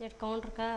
Jet counter का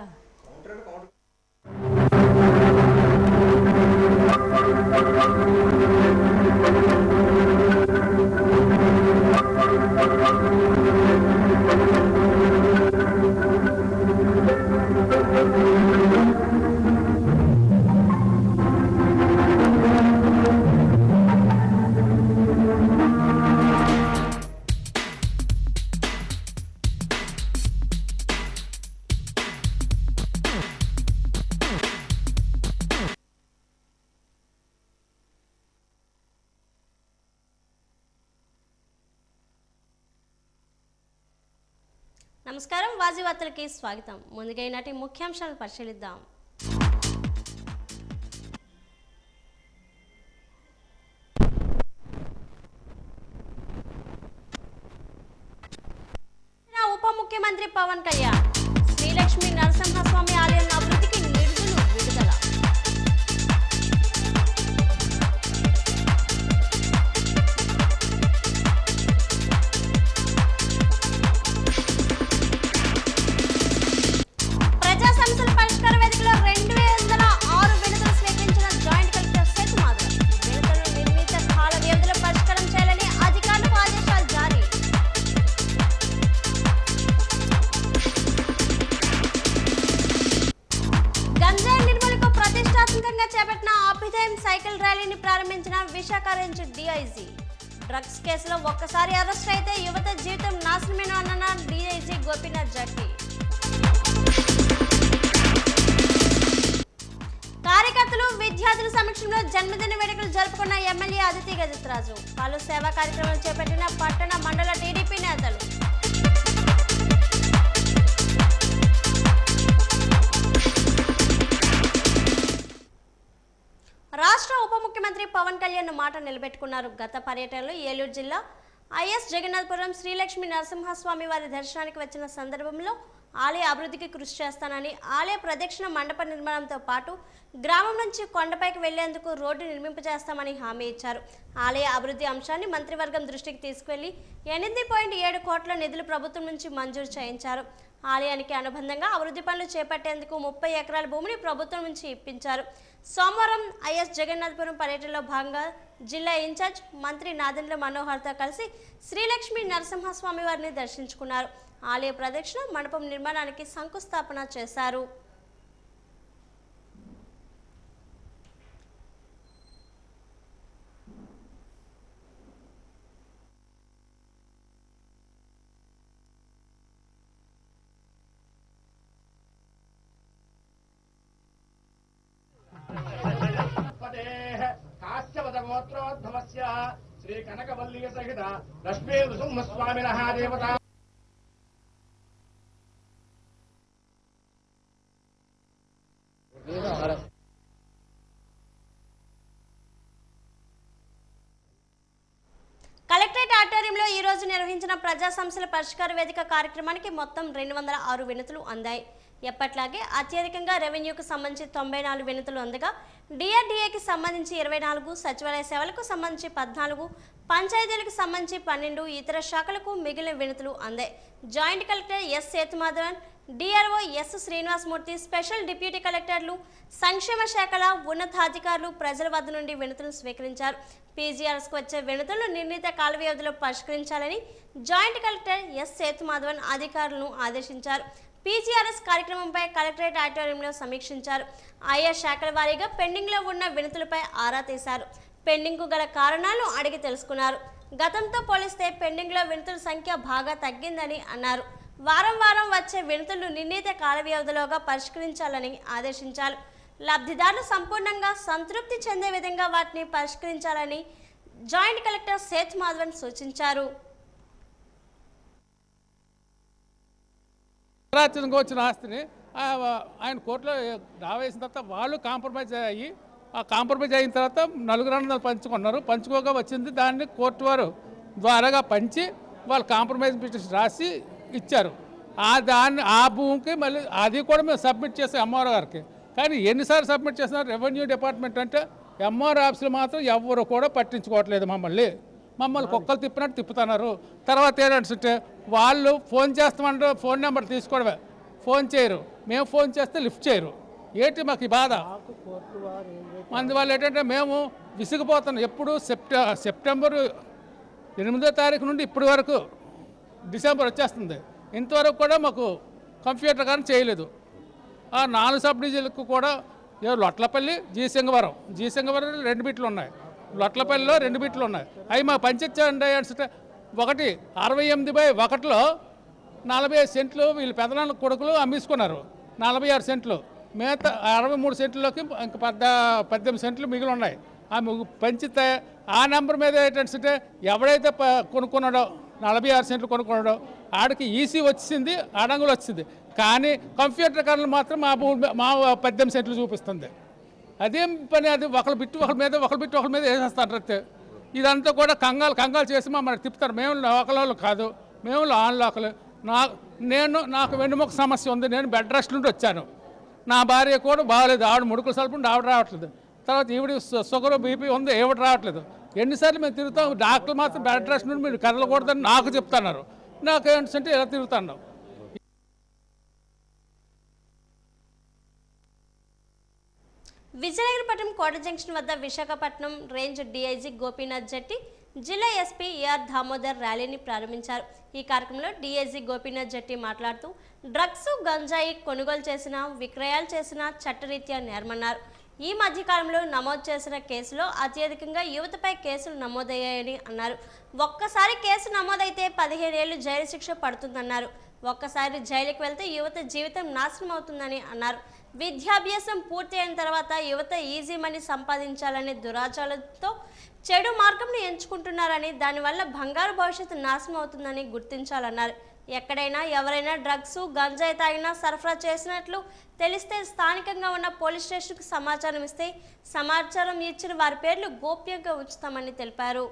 నమస్కారం వాజీ వార్తలకి స్వాగతం. ముందుగా ఈనాటి ముఖ్యాంశాలను పరిశీలిద్దాం. ఉప ముఖ్యమంత్రి పవన్ కళ్యాణ్ శ్రీలక్ష్మీ నరసింహస్వామి ఆలయం అభివృద్ధికి నిధులు విడుదల. సైకిల్ ర్యాలీని ప్రారంభించిన విశాఖ రేంజ్ డీఐజీ. డ్రగ్స్ కేసులో ఒక్కసారి అరెస్ట్ అయితే యువత జీవితం నాశనమేనన్న డీఐజీ గోపీనాథ్ జట్టి. కార్యకర్తలు విద్యార్థుల సమక్షంలో జన్మదిన వేడుకలు జరుపుకున్న ఎమ్మెల్యే అదితి గజత్రాజు. పలు సేవా కార్యక్రమాలు చేపట్టిన పట్టణ మండల టీడీపీ నేతలు. రాష్ట్ర ఉప ముఖ్యమంత్రి పవన్ కళ్యాణ్ మాట నిలబెట్టుకున్నారు. గత పర్యటనలో ఏలూరు జిల్లా ఐఎస్ జగన్నాథపురం శ్రీలక్ష్మీ నరసింహస్వామి వారి దర్శనానికి వచ్చిన సందర్భంలో ఆలయ అభివృద్ధికి కృషి చేస్తానని, ఆలయ ప్రదక్షిణ మండప నిర్మాణంతో పాటు గ్రామం నుంచి కొండపైకి వెళ్లేందుకు రోడ్డు నిర్మింపజేస్తామని హామీ ఇచ్చారు. ఆలయ అభివృద్ధి అంశాన్ని మంత్రివర్గం దృష్టికి తీసుకువెళ్లి 8.7 కోట్ల నిధులు ప్రభుత్వం నుంచి మంజూరు చేయించారు. ఆలయానికి అనుబంధంగా అభివృద్ధి పనులు చేపట్టేందుకు 30 ఎకరాల భూమిని ప్రభుత్వం నుంచి ఇప్పించారు. సోమవారం ఐఎస్ జగన్నాథపురం పర్యటనలో భాగంగా జిల్లా ఇన్ఛార్జ్ మంత్రి నాదెండ్ల మనోహర్తో కలిసి శ్రీలక్ష్మీ నరసింహస్వామి వారిని దర్శించుకున్నారు. ఆలయ ప్రదక్షిణ మండపం నిర్మాణానికి శంకుస్థాపన చేశారు. శ్రీ కనకవల్లి సహిత లక్ష్మీ నృసింహస్వామినః దేవత కలెక్టరేట్ ఆడిటోరియంలో ఈ రోజు నిర్వహించిన ప్రజా సమస్యల పరిష్కార వేదిక కార్యక్రమానికి మొత్తం 206 వినతులు అందాయి. ఎప్పట్లాగే అత్యధికంగా రెవెన్యూకు సంబంధించి 94 వినతులు అందగా డిఆర్డీఏకి సంబంధించి 24, సచివాలయ సేవలకు సంబంధించి 14, పంచాయతీలకు సంబంధించి 12, ఇతర శాఖలకు మిగిలిన వినతులు అందాయి. Joint collector S Sethumadhavan, DRO S Srinivasamurthy, special deputy కలెక్టర్లు, సంక్షేమ శాఖల ఉన్నతాధికారులు ప్రజల వద్ద నుండి వినతులను స్వీకరించారు. పీజీఆర్ఎస్కు వచ్చే వినతులను నిర్ణీత కాల వ్యవధిలో పరిష్కరించాలని జాయింట్ కలెక్టర్ ఎస్ సేతుమాధవన్ అధికారులను ఆదేశించారు. పీజీఆర్ఎస్ కార్యక్రమంపై కలెక్టరేట్ ఆడిటోరియంలో సమీక్షించారు. ఆయా శాఖల వారీగా పెండింగ్లో ఉన్న వినతులపై ఆరా తీశారు. పెండింగ్కు గల కారణాలను అడిగి తెలుసుకున్నారు. గతంతో పోలిస్తే పెండింగ్లో వినతుల సంఖ్య బాగా తగ్గిందని అన్నారు. వారం వారం వచ్చే వినతులను నిర్ణీత కాల వ్యవధిలోగా పరిష్కరించాలని ఆదేశించారు. లబ్ధిదారులు సంపూర్ణంగా సంతృప్తి చెందే విధంగా వాటిని పరిష్కరించాలని జాయింట్ కలెక్టర్ సేతుమాధవన్ సూచించారు. వచ్చిన ఆస్తిని ఆయన కోర్టులో దావా వేసిన తర్వాత వాళ్ళు కాంప్రమైజ్ అయ్యి ఆ కాంప్రమైజ్ అయిన తర్వాత 400 పంచుకున్నారు. పంచుకోగా వచ్చింది దాన్ని కోర్టు వారు ద్వారాగా పంచి వాళ్ళు కాంప్రమైజ్ పిటిషన్ రాసి ఇచ్చారు. ఆ భూమికి మళ్ళీ అది కూడా మేము సబ్మిట్ చేసాం ఎంఆర్ఓ గారికి. కానీ ఎన్నిసార్లు సబ్మిట్ చేస్తున్నారు రెవెన్యూ డిపార్ట్మెంట్ అంటే ఎంఆర్ఓ ఆఫీసులు మాత్రం ఎవరు కూడా పట్టించుకోవట్లేదు. మమ్మల్ని కుక్కలు తిప్పినట్టు తిప్పుతున్నారు. తర్వాత ఏంటంటే వాళ్ళు ఫోన్ చేస్తామంటే ఫోన్ నెంబర్ తీసుకోవడమే. ఫోన్ చేయరు, మేము ఫోన్ చేస్తే లిఫ్ట్ చేయరు. ఏంటి మాకు ఈ బాధ? అందువల్ల ఏంటంటే మేము విసిగిపోతున్నాం. ఎప్పుడు సెప్టెంబర్ 8వ తారీఖు నుండి ఇప్పటి వరకు డిసెంబర్ వచ్చేస్తుంది, ఇంతవరకు కూడా మాకు కంప్యూటర్ కానీ చేయలేదు. ఆ 4 సబ్ డివిజన్లకు కూడా లొట్లపల్లి, జీసింగవరం 2 బిట్లు ఉన్నాయి, లొట్లపల్లిలో 2 బిట్లు ఉన్నాయి. అవి మా పంచాయతీ ఒకటి 68/1లో 45 సెంట్లు వీళ్ళు పెదనాన్న కొడుకులు అమ్మేసుకున్నారు. 46 సెంట్లు, మిగతా 63 సెంట్లలోకి ఇంకా 18 సెంట్లు మిగిలి ఉన్నాయి. ఆ పంచితే ఆ నెంబర్ మీద ఏంటంటే ఎవడైతే కొనుక్కున్నాడో 46 సెంట్లు కొనుక్కున్నాడో ఆడికి ఈసీ వచ్చింది, అడంగులు వచ్చింది. కానీ కంప్యూటర్ కర్నలు మాత్రం మా 18 సెంట్లు చూపిస్తుంది. అదేం పని? అది ఒకళ్ళు బిట్టు ఒకరి మీద వేసేస్తారు. ఇదంతా కూడా కంగాలు చేసి మమ్మల్ని తిప్పుతారు. మేము లోకల్ కాదు, మేము ఆన్ లోకల్. నాకు వెన్నుముక సమస్య ఉంది, నేను బెడ్ రెస్ట్ నుండి వచ్చాను. నా భార్య కూడా బాగాలేదు, ఆవిడ ముడుకులు సలుపుండి ఆవిడ రావట్లేదు. తర్వాత ఈవిడ షుగర్ బీపీ ఉంది, ఏవిడ రావట్లేదు. ఎన్నిసార్లు మేము తిరుగుతాం, డాక్టర్లు మాత్రం బెడ్ రెస్ట్ నుండి మీరు కదలకూడదని నాకు చెప్తున్నారు. నాకు ఏంటంటే ఇలా తిరుగుతున్నాం. విజయనగరపట్నం కోట జంక్షన్ వద్ద విశాఖపట్నం రేంజ్ డీఐజీ గోపీనాథ్ జెట్టి, జిల్లా ఎస్పీ ఏఆర్ దామోదర్ ర్యాలీని ప్రారంభించారు. ఈ కార్యక్రమంలో డీఐజీ గోపీనాథ్ జెట్టి మాట్లాడుతూ డ్రగ్స్, గంజాయి కొనుగోలు చేసినా, విక్రయాలు చేసినా చట్టరీత్యా నేరమన్నారు. ఈ మధ్యకాలంలో నమోదు చేసిన కేసులో అత్యధికంగా యువతపై కేసులు నమోదయ్యాయని అన్నారు. ఒక్కసారి కేసు నమోదైతే 15 ఏళ్లు జైలు శిక్ష పడుతుందన్నారు. ఒక్కసారి జైలుకి వెళ్తే యువత జీవితం నాశనం అవుతుందని అన్నారు. విద్యాభ్యాసం పూర్తి అయిన తర్వాత యువత ఈజీ మనీ సంపాదించాలనే దురాచారంతో చెడు మార్గంను ఎంచుకుంటున్నారని, దానివల్ల బంగారు భవిష్యత్తు నాశనం అవుతుందని గుర్తించాలన్నారు. ఎక్కడైనా ఎవరైనా డ్రగ్స్, గంజాయి తాగినా, సరఫరా చేసినట్లు తెలిస్తే స్థానికంగా ఉన్న పోలీస్ స్టేషన్కు సమాచారం ఇస్తే సమాచారం ఇచ్చిన వారి పేర్లు గోప్యంగా ఉంచుతామని తెలిపారు.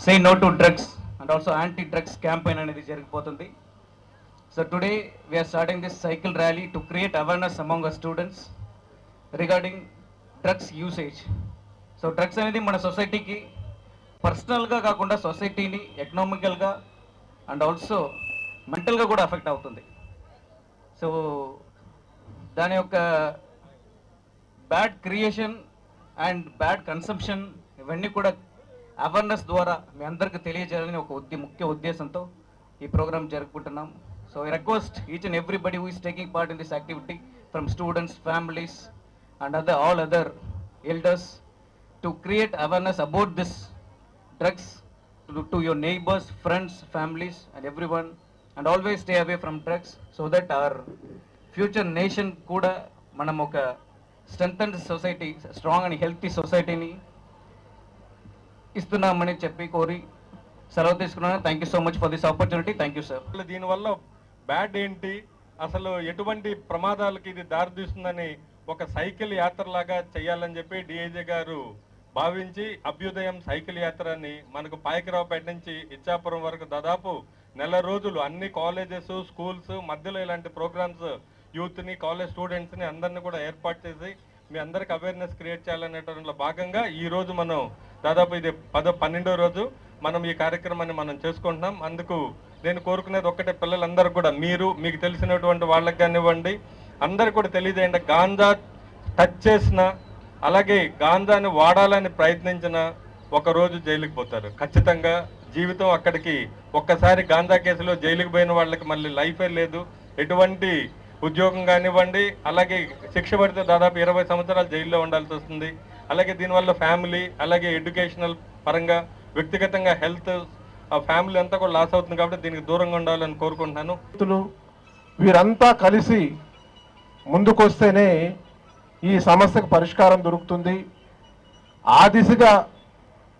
Say no to drugs and also anti-drugs campaign అనేది జరిగిపోతుంది. So today we are starting this cycle rally to create awareness among our students regarding drugs usage. So drugs అనేది మన సొసైటీకి పర్సనల్గా కాకుండా సొసైటీని ఎకనామికల్గా అండ్ ఆల్సో మెంటల్గా కూడా అఫెక్ట్ అవుతుంది. సో దాని యొక్క bad creation and bad consumption ఇవన్నీ కూడా అవేర్నెస్ ద్వారా మీ అందరికీ తెలియజేయాలని ఒక ముఖ్య ఉద్దేశంతో ఈ ప్రోగ్రామ్ జరుపుకుంటున్నాం. So I request each and everybody who is taking part in this activity from students, families and all other elders to create awareness about this drugs to your neighbours, friends, families and everyone, and always stay away from drugs so that our future nation కూడా మనం ఒక స్ట్రెంథెన్డ్ society, strong and healthy సొసైటీని ఇస్తున్నామని చెప్పి కోరి సెలవు తీసుకున్నాను. Thank you so much for this opportunity. Thank you sir. దీనివల్ల బ్యాడ్ ఏంటి, అసలు ఎటువంటి ప్రమాదాలకి ఇది దారితీస్తుందని ఒక సైకిల్ యాత్రలాగా చేయాలని చెప్పి డిఐజీ గారు భావించి అభ్యుదయం సైకిల్ యాత్రని మనకు పాయకరావుపేట నుంచి ఇచ్చాపురం వరకు దాదాపు 1 రోజులు అన్ని కాలేజెస్, స్కూల్స్ మధ్యలో ఇలాంటి ప్రోగ్రామ్స్ యూత్ని, కాలేజ్ స్టూడెంట్స్ని అందరినీ కూడా ఏర్పాటు చేసి మీ అందరికి అవేర్నెస్ క్రియేట్ చేయాలనేటంలో భాగంగా ఈ రోజు మనం దాదాపు ఇది 12వ రోజు మనం ఈ కార్యక్రమాన్ని మనం చేసుకుంటున్నాం. అందుకు నేను కోరుకునేది ఒక్కటే, పిల్లలందరూ కూడా మీకు తెలిసినటువంటి వాళ్ళకి కానివ్వండి అందరు కూడా తెలియజేయండి. గాంజా టచ్ చేసిన, అలాగే గాంజాని వాడాలని ప్రయత్నించిన ఒకరోజు జైలుకి పోతారు ఖచ్చితంగా. జీవితం అక్కడికి ఒక్కసారి గాంజా కేసులో జైలుకి పోయిన వాళ్ళకి మళ్ళీ లైఫే లేదు, ఎటువంటి ఉద్యోగం కానివ్వండి, అలాగే శిక్ష పడితే దాదాపు 20 సంవత్సరాలు జైల్లో ఉండాల్సి వస్తుంది. అలాగే దీనివల్ల ఫ్యామిలీ, అలాగే ఎడ్యుకేషనల్ పరంగా, వ్యక్తిగతంగా హెల్త్, ఆ ఫ్యామిలీ అంతా కూడా లాస్ అవుతుంది. కాబట్టి దీనికి దూరంగా ఉండాలని కోరుకుంటున్నాను. వీరంతా కలిసి ముందుకొస్తేనే ఈ సమస్యకు పరిష్కారం దొరుకుతుంది. ఆ దిశగా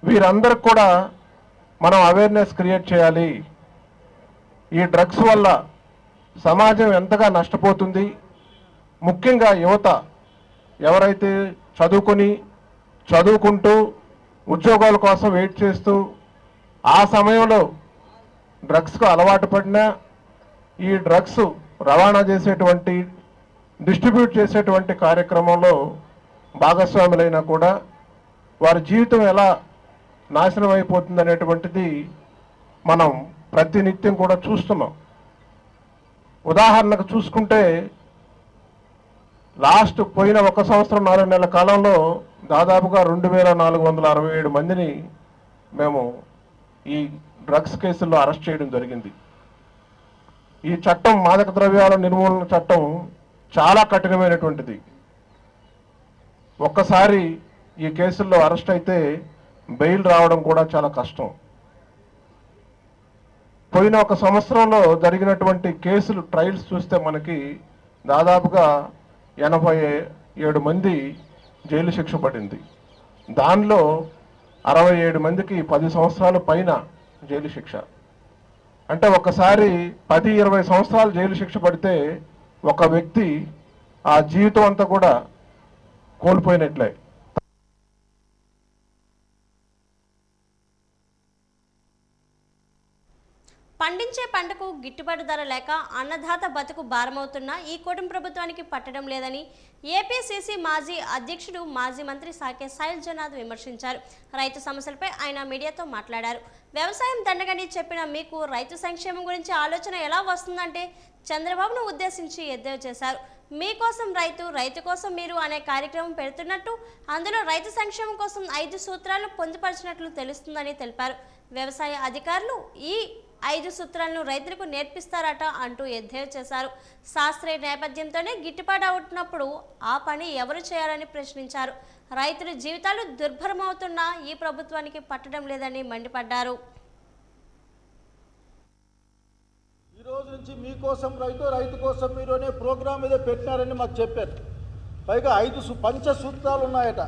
వీరందరికి కూడా మనం అవేర్నెస్ క్రియేట్ చేయాలి. ఈ డ్రగ్స్ వల్ల సమాజం ఎంతగా నష్టపోతుంది, ముఖ్యంగా యువత ఎవరైతే చదువుకుంటూ ఉద్యోగాల కోసం వెయిట్ చేస్తూ ఆ సమయంలో డ్రగ్స్కు అలవాటు పడినా ఈ డ్రగ్స్ రవాణా చేసేటువంటి డిస్ట్రిబ్యూట్ చేసేటువంటి కార్యక్రమంలో భాగస్వాములైనా కూడా వారి జీవితం ఎలా నాశనం అయిపోతుంది అనేటువంటిది మనం ప్రతినిత్యం కూడా చూస్తున్నాం. ఉదాహరణకు చూసుకుంటే లాస్ట్ పోయిన 1 సంవత్సరం 4 నెలల కాలంలో దాదాపుగా 2467 మందిని మేము ఈ డ్రగ్స్ కేసుల్లో అరెస్ట్ చేయడం జరిగింది. ఈ చట్టం మాదక ద్రవ్యాల నిర్మూలన చట్టం చాలా కఠినమైనటువంటిది. ఒక్కసారి ఈ కేసుల్లో అరెస్ట్ అయితే బెయిల్ రావడం కూడా చాలా కష్టం. పోయిన 1 సంవత్సరంలో జరిగినటువంటి కేసులు ట్రయల్స్ చూస్తే మనకి దాదాపుగా 87 మంది జైలు శిక్ష పడింది. దానిలో 67 మందికి 10 సంవత్సరాల పైన జైలు శిక్ష. అంటే ఒకసారి 10-20 సంవత్సరాలు జైలు శిక్ష పడితే ఒక వ్యక్తి ఆ జీవితం అంతా కూడా కోల్పోయినట్లే. పండించే పంటకు గిట్టుబాటు ధర లేక అన్నదాత బతుకు భారమవుతున్న ఈ కూటమి ప్రభుత్వానికి పట్టడం లేదని ఏపీసీసీ మాజీ అధ్యక్షుడు మాజీ మంత్రి సాకే సాయిల్ జనాథ్ విమర్శించారు. రైతు సమస్యలపై ఆయన మీడియాతో మాట్లాడారు. వ్యవసాయం దండగని చెప్పిన మీకు రైతు సంక్షేమం గురించి ఆలోచన ఎలా వస్తుందంటే చంద్రబాబును ఉద్దేశించి ఎద్దేవా చేశారు. మీకోసం రైతు, రైతు కోసం మీరు అనే కార్యక్రమం పెడుతున్నట్టు, అందులో రైతు సంక్షేమం కోసం 5 సూత్రాలు పొందుపరిచినట్లు తెలుస్తుందని తెలిపారు. వ్యవసాయ అధికారులు ఈ 5 సూత్రాలను రైతులకు నేర్పిస్తారట అంటూ ఎద్దేవా చేశారు. శాస్త్రీయ నేపథ్యంతోనే గిట్టుబాటు అవుతున్నప్పుడు ఆ పని ఎవరు చేయాలని ప్రశ్నించారు. రైతుల జీవితాలు దుర్భరమవుతున్నా ఈ ప్రభుత్వానికి పట్టడం లేదని మండిపడ్డారు. ఈ రోజు నుంచి మీకోసం రైతు, రైతు కోసం మీరు అనే ప్రోగ్రామ్ ఏదో పెట్టినారని మాకు చెప్పారు. పైగా 5 పంచసూత్రాలు ఉన్నాయట.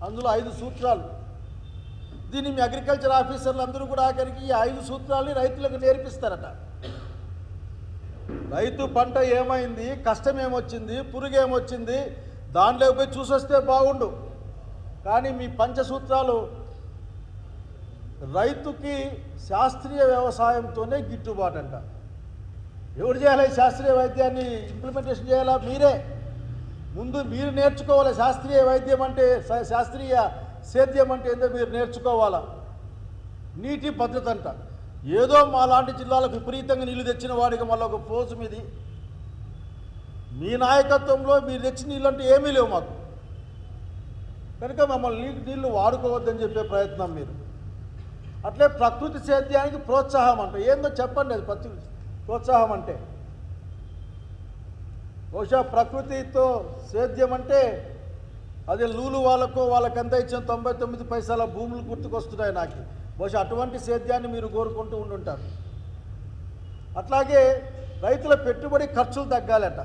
అందులో 5 సూత్రాలు. దీన్ని మీ అగ్రికల్చర్ ఆఫీసర్లు అందరూ కూడా ఆఖరికి ఈ 5 సూత్రాలని రైతులకు నేర్పిస్తారట. రైతు పంట ఏమైంది, కష్టం ఏమొచ్చింది, పురుగు ఏమొచ్చింది, దానిలోకి పోయి చూసొస్తే బాగుండు. కానీ మీ పంచసూత్రాలు రైతుకి శాస్త్రీయ వ్యవసాయంతోనే గిట్టుబాటు అంట. ఎవరు చేయాలి శాస్త్రీయ వైద్యాన్ని ఇంప్లిమెంటేషన్ చేయాలా? మీరే. ముందు మీరు నేర్చుకోవాలి. శాస్త్రీయ వైద్యం అంటే, శాస్త్రీయ సేద్యం అంటే ఏందో మీరు నేర్చుకోవాలా. నీటి పద్ధతి అంట. ఏదో మా లాంటి జిల్లాలకు విపరీతంగా నీళ్లు తెచ్చిన వాడికి మళ్ళీ ఒక పోజు మీది. మీ నాయకత్వంలో మీరు తెచ్చిన నీళ్ళు అంటే ఏమీ లేవు మాకు. కనుక మమ్మల్ని నీళ్లు వాడుకోవద్దని చెప్పే ప్రయత్నం మీరు. అట్లే ప్రకృతి సేద్యానికి ప్రోత్సాహం అంట. ఏందో చెప్పండి అది ప్రకృతి ప్రోత్సాహం అంటే. బహుశా ప్రకృతితో సేద్యం అంటే అదే లూలు వాళ్ళకంతా ఇచ్చిన 99 పైసల భూములు గుర్తుకొస్తున్నాయి నాకు. బహుశా అటువంటి సేద్యాన్ని మీరు కోరుకుంటూ ఉండుంటారు. అట్లాగే రైతుల పెట్టుబడి ఖర్చులు తగ్గాలట.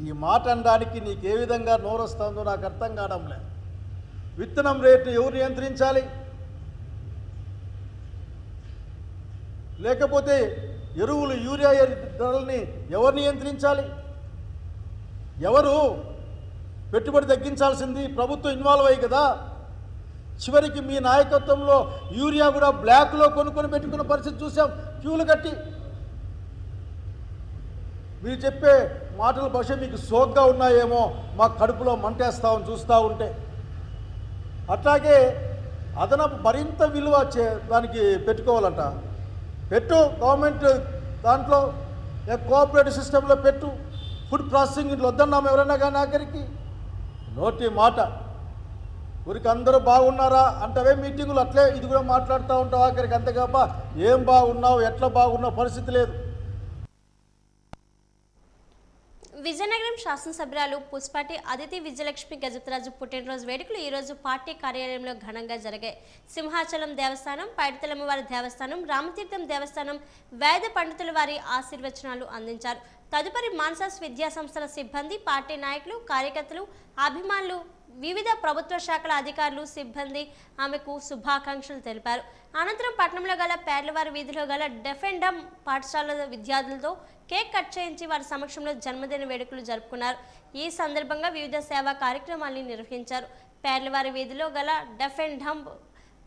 ఈ మాట అనడానికి నీకు ఏ విధంగా నోరొస్తుందో నాకు అర్థం కావడం లేదు. విత్తనం రేటు ఎవరు నియంత్రించాలి? లేకపోతే ఎరువులు యూరియా ధరల్ని ఎవరు నియంత్రించాలి? ఎవరు పెట్టుబడి తగ్గించాల్సింది? ప్రభుత్వం ఇన్వాల్వ్ అయ్యి కదా. చివరికి మీ నాయకత్వంలో యూరియా కూడా బ్లాక్లో కొనుక్కొని పెట్టుకున్న పరిస్థితి చూసాం, క్యూలు కట్టి. మీరు చెప్పే మాటలు బహుశా మీకు సోగ్గా ఉన్నాయేమో, మా కడుపులో మంటేస్తామని చూస్తూ ఉంటే. అట్లాగే అదనపు మరింత విలువ దానికి పెట్టుకోవాలంట. పెట్టు, గవర్నమెంట్ దాంట్లో కోఆపరేటివ్ సిస్టంలో పెట్టు. ఫుడ్ ప్రాసెసింగ్ ఇట్లా వద్దన్నాము ఎవరైనా కానీ ఆఖరికి. నోటి మాట ఊరికి అందరూ బాగున్నారా అంటవే మీటింగులు, అట్లే ఇది కూడా మాట్లాడుతూ ఉంటావు ఆఖరికి. అంతేకాప ఏం బాగున్నావు, ఎట్లా బాగున్నావు పరిస్థితి లేదు. విజయనగరం శాసనసభ్యురాలు పుష్పాటి అదితి విజయలక్ష్మి గజపతిరాజు పుట్టినరోజు వేడుకలు ఈరోజు పార్టీ కార్యాలయంలో ఘనంగా జరిగాయి. సింహాచలం దేవస్థానం, పైడితలమ్మవారి దేవస్థానం, రామతీర్థం దేవస్థానం వేద పండితుల వారి ఆశీర్వచనాలు అందించారు. తదుపరి మాన్సాస్ విద్యా సంస్థల సిబ్బంది, పార్టీ నాయకులు, కార్యకర్తలు, అభిమానులు వివిధ ప్రభుత్వ శాఖల అధికారులు సిబ్బంది ఆమెకు శుభాకాంక్షలు తెలిపారు. అనంతరం పట్టణంలో గల పేర్లవారి వీధిలో గల డెఫ్ అండ్ డమ్ పాఠశాల విద్యార్థులతో కేక్ కట్ చేయించి వారి సమక్షంలో జన్మదిన వేడుకలు జరుపుకున్నారు. ఈ సందర్భంగా వివిధ సేవా కార్యక్రమాలను నిర్వహించారు. పేర్లవారి వీధిలో గల డెఫ్ అండ్ డమ్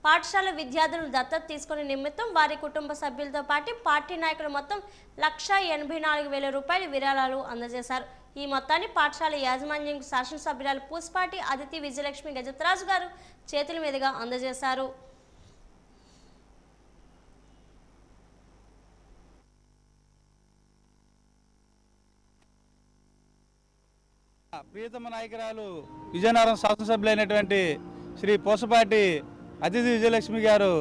పాఠశాల విద్యార్థులను దత్తత తీసుకునే నిమిత్తం వారి కుటుంబ సభ్యులతో పాటు పార్టీ నాయకులు మొత్తం 1,84,000 రూపాయల విరాళాలు అందజేశారు. ఈ మొత్తాన్ని పాఠశాల యాజమాన్యం శాసనసభ్యురాలు పూసపాటి అదితి విజయలక్ష్మి గజతరాజు గారు చేతుల మీదుగా అందజేశారు. ప్రియతమ నాయకురాలు విజయనగరం శాసనసభ్యులైనటువంటి శ్రీ పూసపాటి అతిథి విజయలక్ష్మి గారు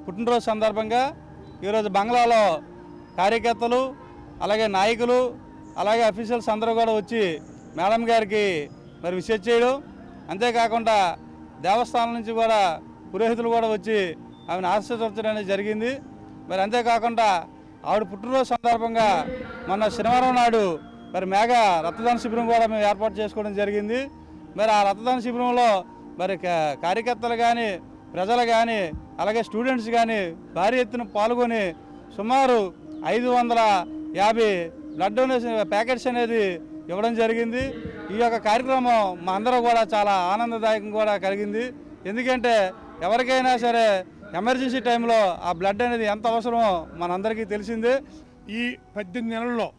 పుట్టినరోజు సందర్భంగా ఈరోజు బంగ్లాలో కార్యకర్తలు అలాగే నాయకులు అలాగే అఫీషియల్స్ అందరూ కూడా వచ్చి మేడం గారికి మరి విషయం చేయడం, అంతేకాకుండా దేవస్థానం నుంచి కూడా పురోహితులు కూడా వచ్చి ఆమెను ఆశీర్వదించడం అనేది జరిగింది. మరి అంతేకాకుండా ఆవిడ పుట్టినరోజు సందర్భంగా మొన్న శనివారం నాడు మరి మేఘా రక్తదాన శిబిరం కూడా మేము ఏర్పాటు చేసుకోవడం జరిగింది. మరి ఆ రక్తదాన శిబిరంలో మరి కార్యకర్తలు కానీ ప్రజలు కానీ అలాగే స్టూడెంట్స్ కానీ భారీ ఎత్తున పాల్గొని సుమారు 550 బ్లడ్ డొనేషన్ ప్యాకెట్స్ అనేది ఇవ్వడం జరిగింది. ఈ యొక్క కార్యక్రమం మా అందరూ కూడా చాలా ఆనందదాయకం కూడా కలిగింది. ఎందుకంటే ఎవరికైనా సరే ఎమర్జెన్సీ టైంలో ఆ బ్లడ్ అనేది ఎంత అవసరమో మనందరికీ తెలిసిందే. ఈ 18 నెలల్లో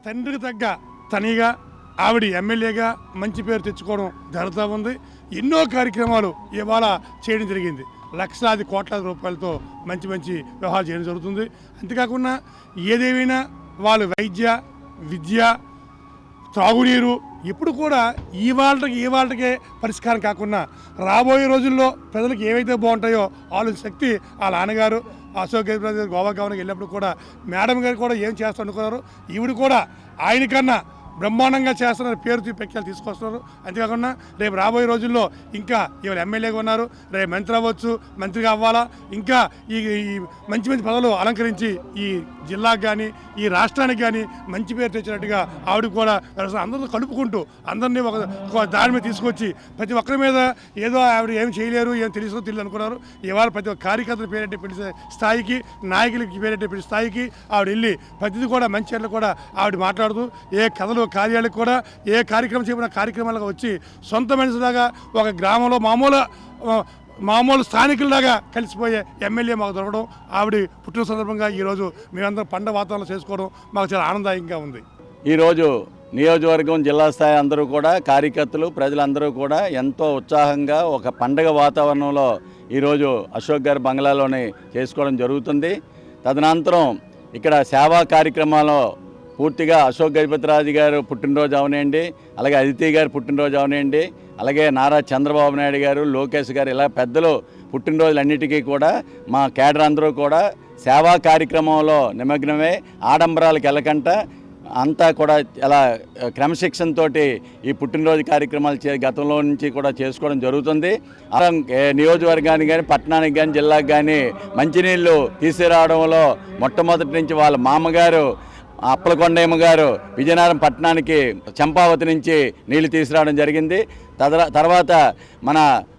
తండ్రికి తగ్గ తనిగా ఆవిడ ఎమ్మెల్యేగా మంచి పేరు తెచ్చుకోవడం జరుగుతూ ఉంది. ఎన్నో కార్యక్రమాలు ఇవాళ చేయడం జరిగింది. లక్షలాది కోట్లాది రూపాయలతో మంచి మంచి వ్యవహారం చేయడం జరుగుతుంది. అంతేకాకుండా ఏదేమైనా వాళ్ళు వైద్య విద్య త్రాగునీరు ఇప్పుడు కూడా ఇవాళకే పరిష్కారం కాకుండా రాబోయే రోజుల్లో ప్రజలకు ఏవైతే బాగుంటాయో ఆలోచన శక్తి వాళ్ళ నాన్నగారు అశోక్ గజపతిరాజు గోవా గవర్నర్కి వెళ్ళినప్పుడు కూడా మేడం గారు కూడా ఏం చేస్తా అనుకున్నారు. ఈవిడ కూడా ఆయనకన్నా బ్రహ్మాండంగా చేస్తున్నారు, పేరు ప్రఖ్యాలు తీసుకొస్తున్నారు. అంతేకాకుండా రేపు రాబోయే రోజుల్లో ఇంకా ఇవాళ ఎమ్మెల్యేగా ఉన్నారు, రేపు మంత్రి అవ్వచ్చు, మంత్రిగా అవ్వాలా, ఇంకా ఈ మంచి మంచి పదవులు అలంకరించి ఈ జిల్లాకు కానీ ఈ రాష్ట్రానికి కానీ మంచి పేరు తెచ్చినట్టుగా ఆవిడ కూడా అందరితో కలుపుకుంటూ అందరినీ ఒక దారి మీద తీసుకొచ్చి ప్రతి ఒక్కరి మీద ఏదో ఆవిడ ఏం చేయలేరు, ఏం తెలియదు అనుకున్నారు. ఇవాళ ప్రతి ఒక్క కార్యకర్తలు పేరెట్టి పిలిచే స్థాయికి, నాయకులకి పేరెట్టి పిలిచే స్థాయికి ఆవిడ వెళ్ళి ప్రతిదీ కూడా మంచి ఏళ్ళు కూడా ఆవిడ మాట్లాడుతూ ఏ కథలు కార్యాలకు కూడా ఏ కార్యక్రమం చెప్పిన కార్యక్రమాలకు వచ్చి సొంత మనిషిలాగా ఒక గ్రామంలో మామూలు స్థానికుల్లాగా కలిసిపోయే ఎమ్మెల్యే మాకు దొరకడం, ఆవిడ పుట్టిన సందర్భంగా ఈరోజు మేమందరం పండుగ వాతావరణం చేసుకోవడం మాకు చాలా ఆనందదాయకంగా ఉంది. ఈరోజు నియోజకవర్గం జిల్లా స్థాయి అందరూ కూడా కార్యకర్తలు ప్రజలందరూ కూడా ఎంతో ఉత్సాహంగా ఒక పండగ వాతావరణంలో ఈరోజు అశోక్ గారి బంగ్లాలోనే చేసుకోవడం జరుగుతుంది. తదనంతరం ఇక్కడ సేవా కార్యక్రమాల్లో పూర్తిగా అశోక్ గజపతిరాజు గారు పుట్టినరోజు అవనండి, అలాగే అదితి గారు పుట్టినరోజు అవనండి, అలాగే నారా చంద్రబాబు నాయుడు గారు, లోకేష్ గారు, ఇలా పెద్దలు పుట్టినరోజులన్నిటికీ కూడా మా కేడర్ అందరూ కూడా సేవా కార్యక్రమంలో నిమగ్నమై ఆడంబరాలకు వెళ్ళకంట అంతా కూడా చాలా క్రమశిక్షణతో ఈ పుట్టినరోజు కార్యక్రమాలు గతంలో నుంచి కూడా చేసుకోవడం జరుగుతుంది. నియోజకవర్గానికి కానీ పట్టణానికి కానీ జిల్లాకు కానీ మంచినీళ్ళు తీసుకురావడంలో మొట్టమొదటి నుంచి వాళ్ళ మామగారు అప్పలకొండయ్య గారు విజయనగరం పట్టణానికి చంపావతి నుంచి నీళ్లు తీసుకురావడం జరిగింది. తర్వాత మన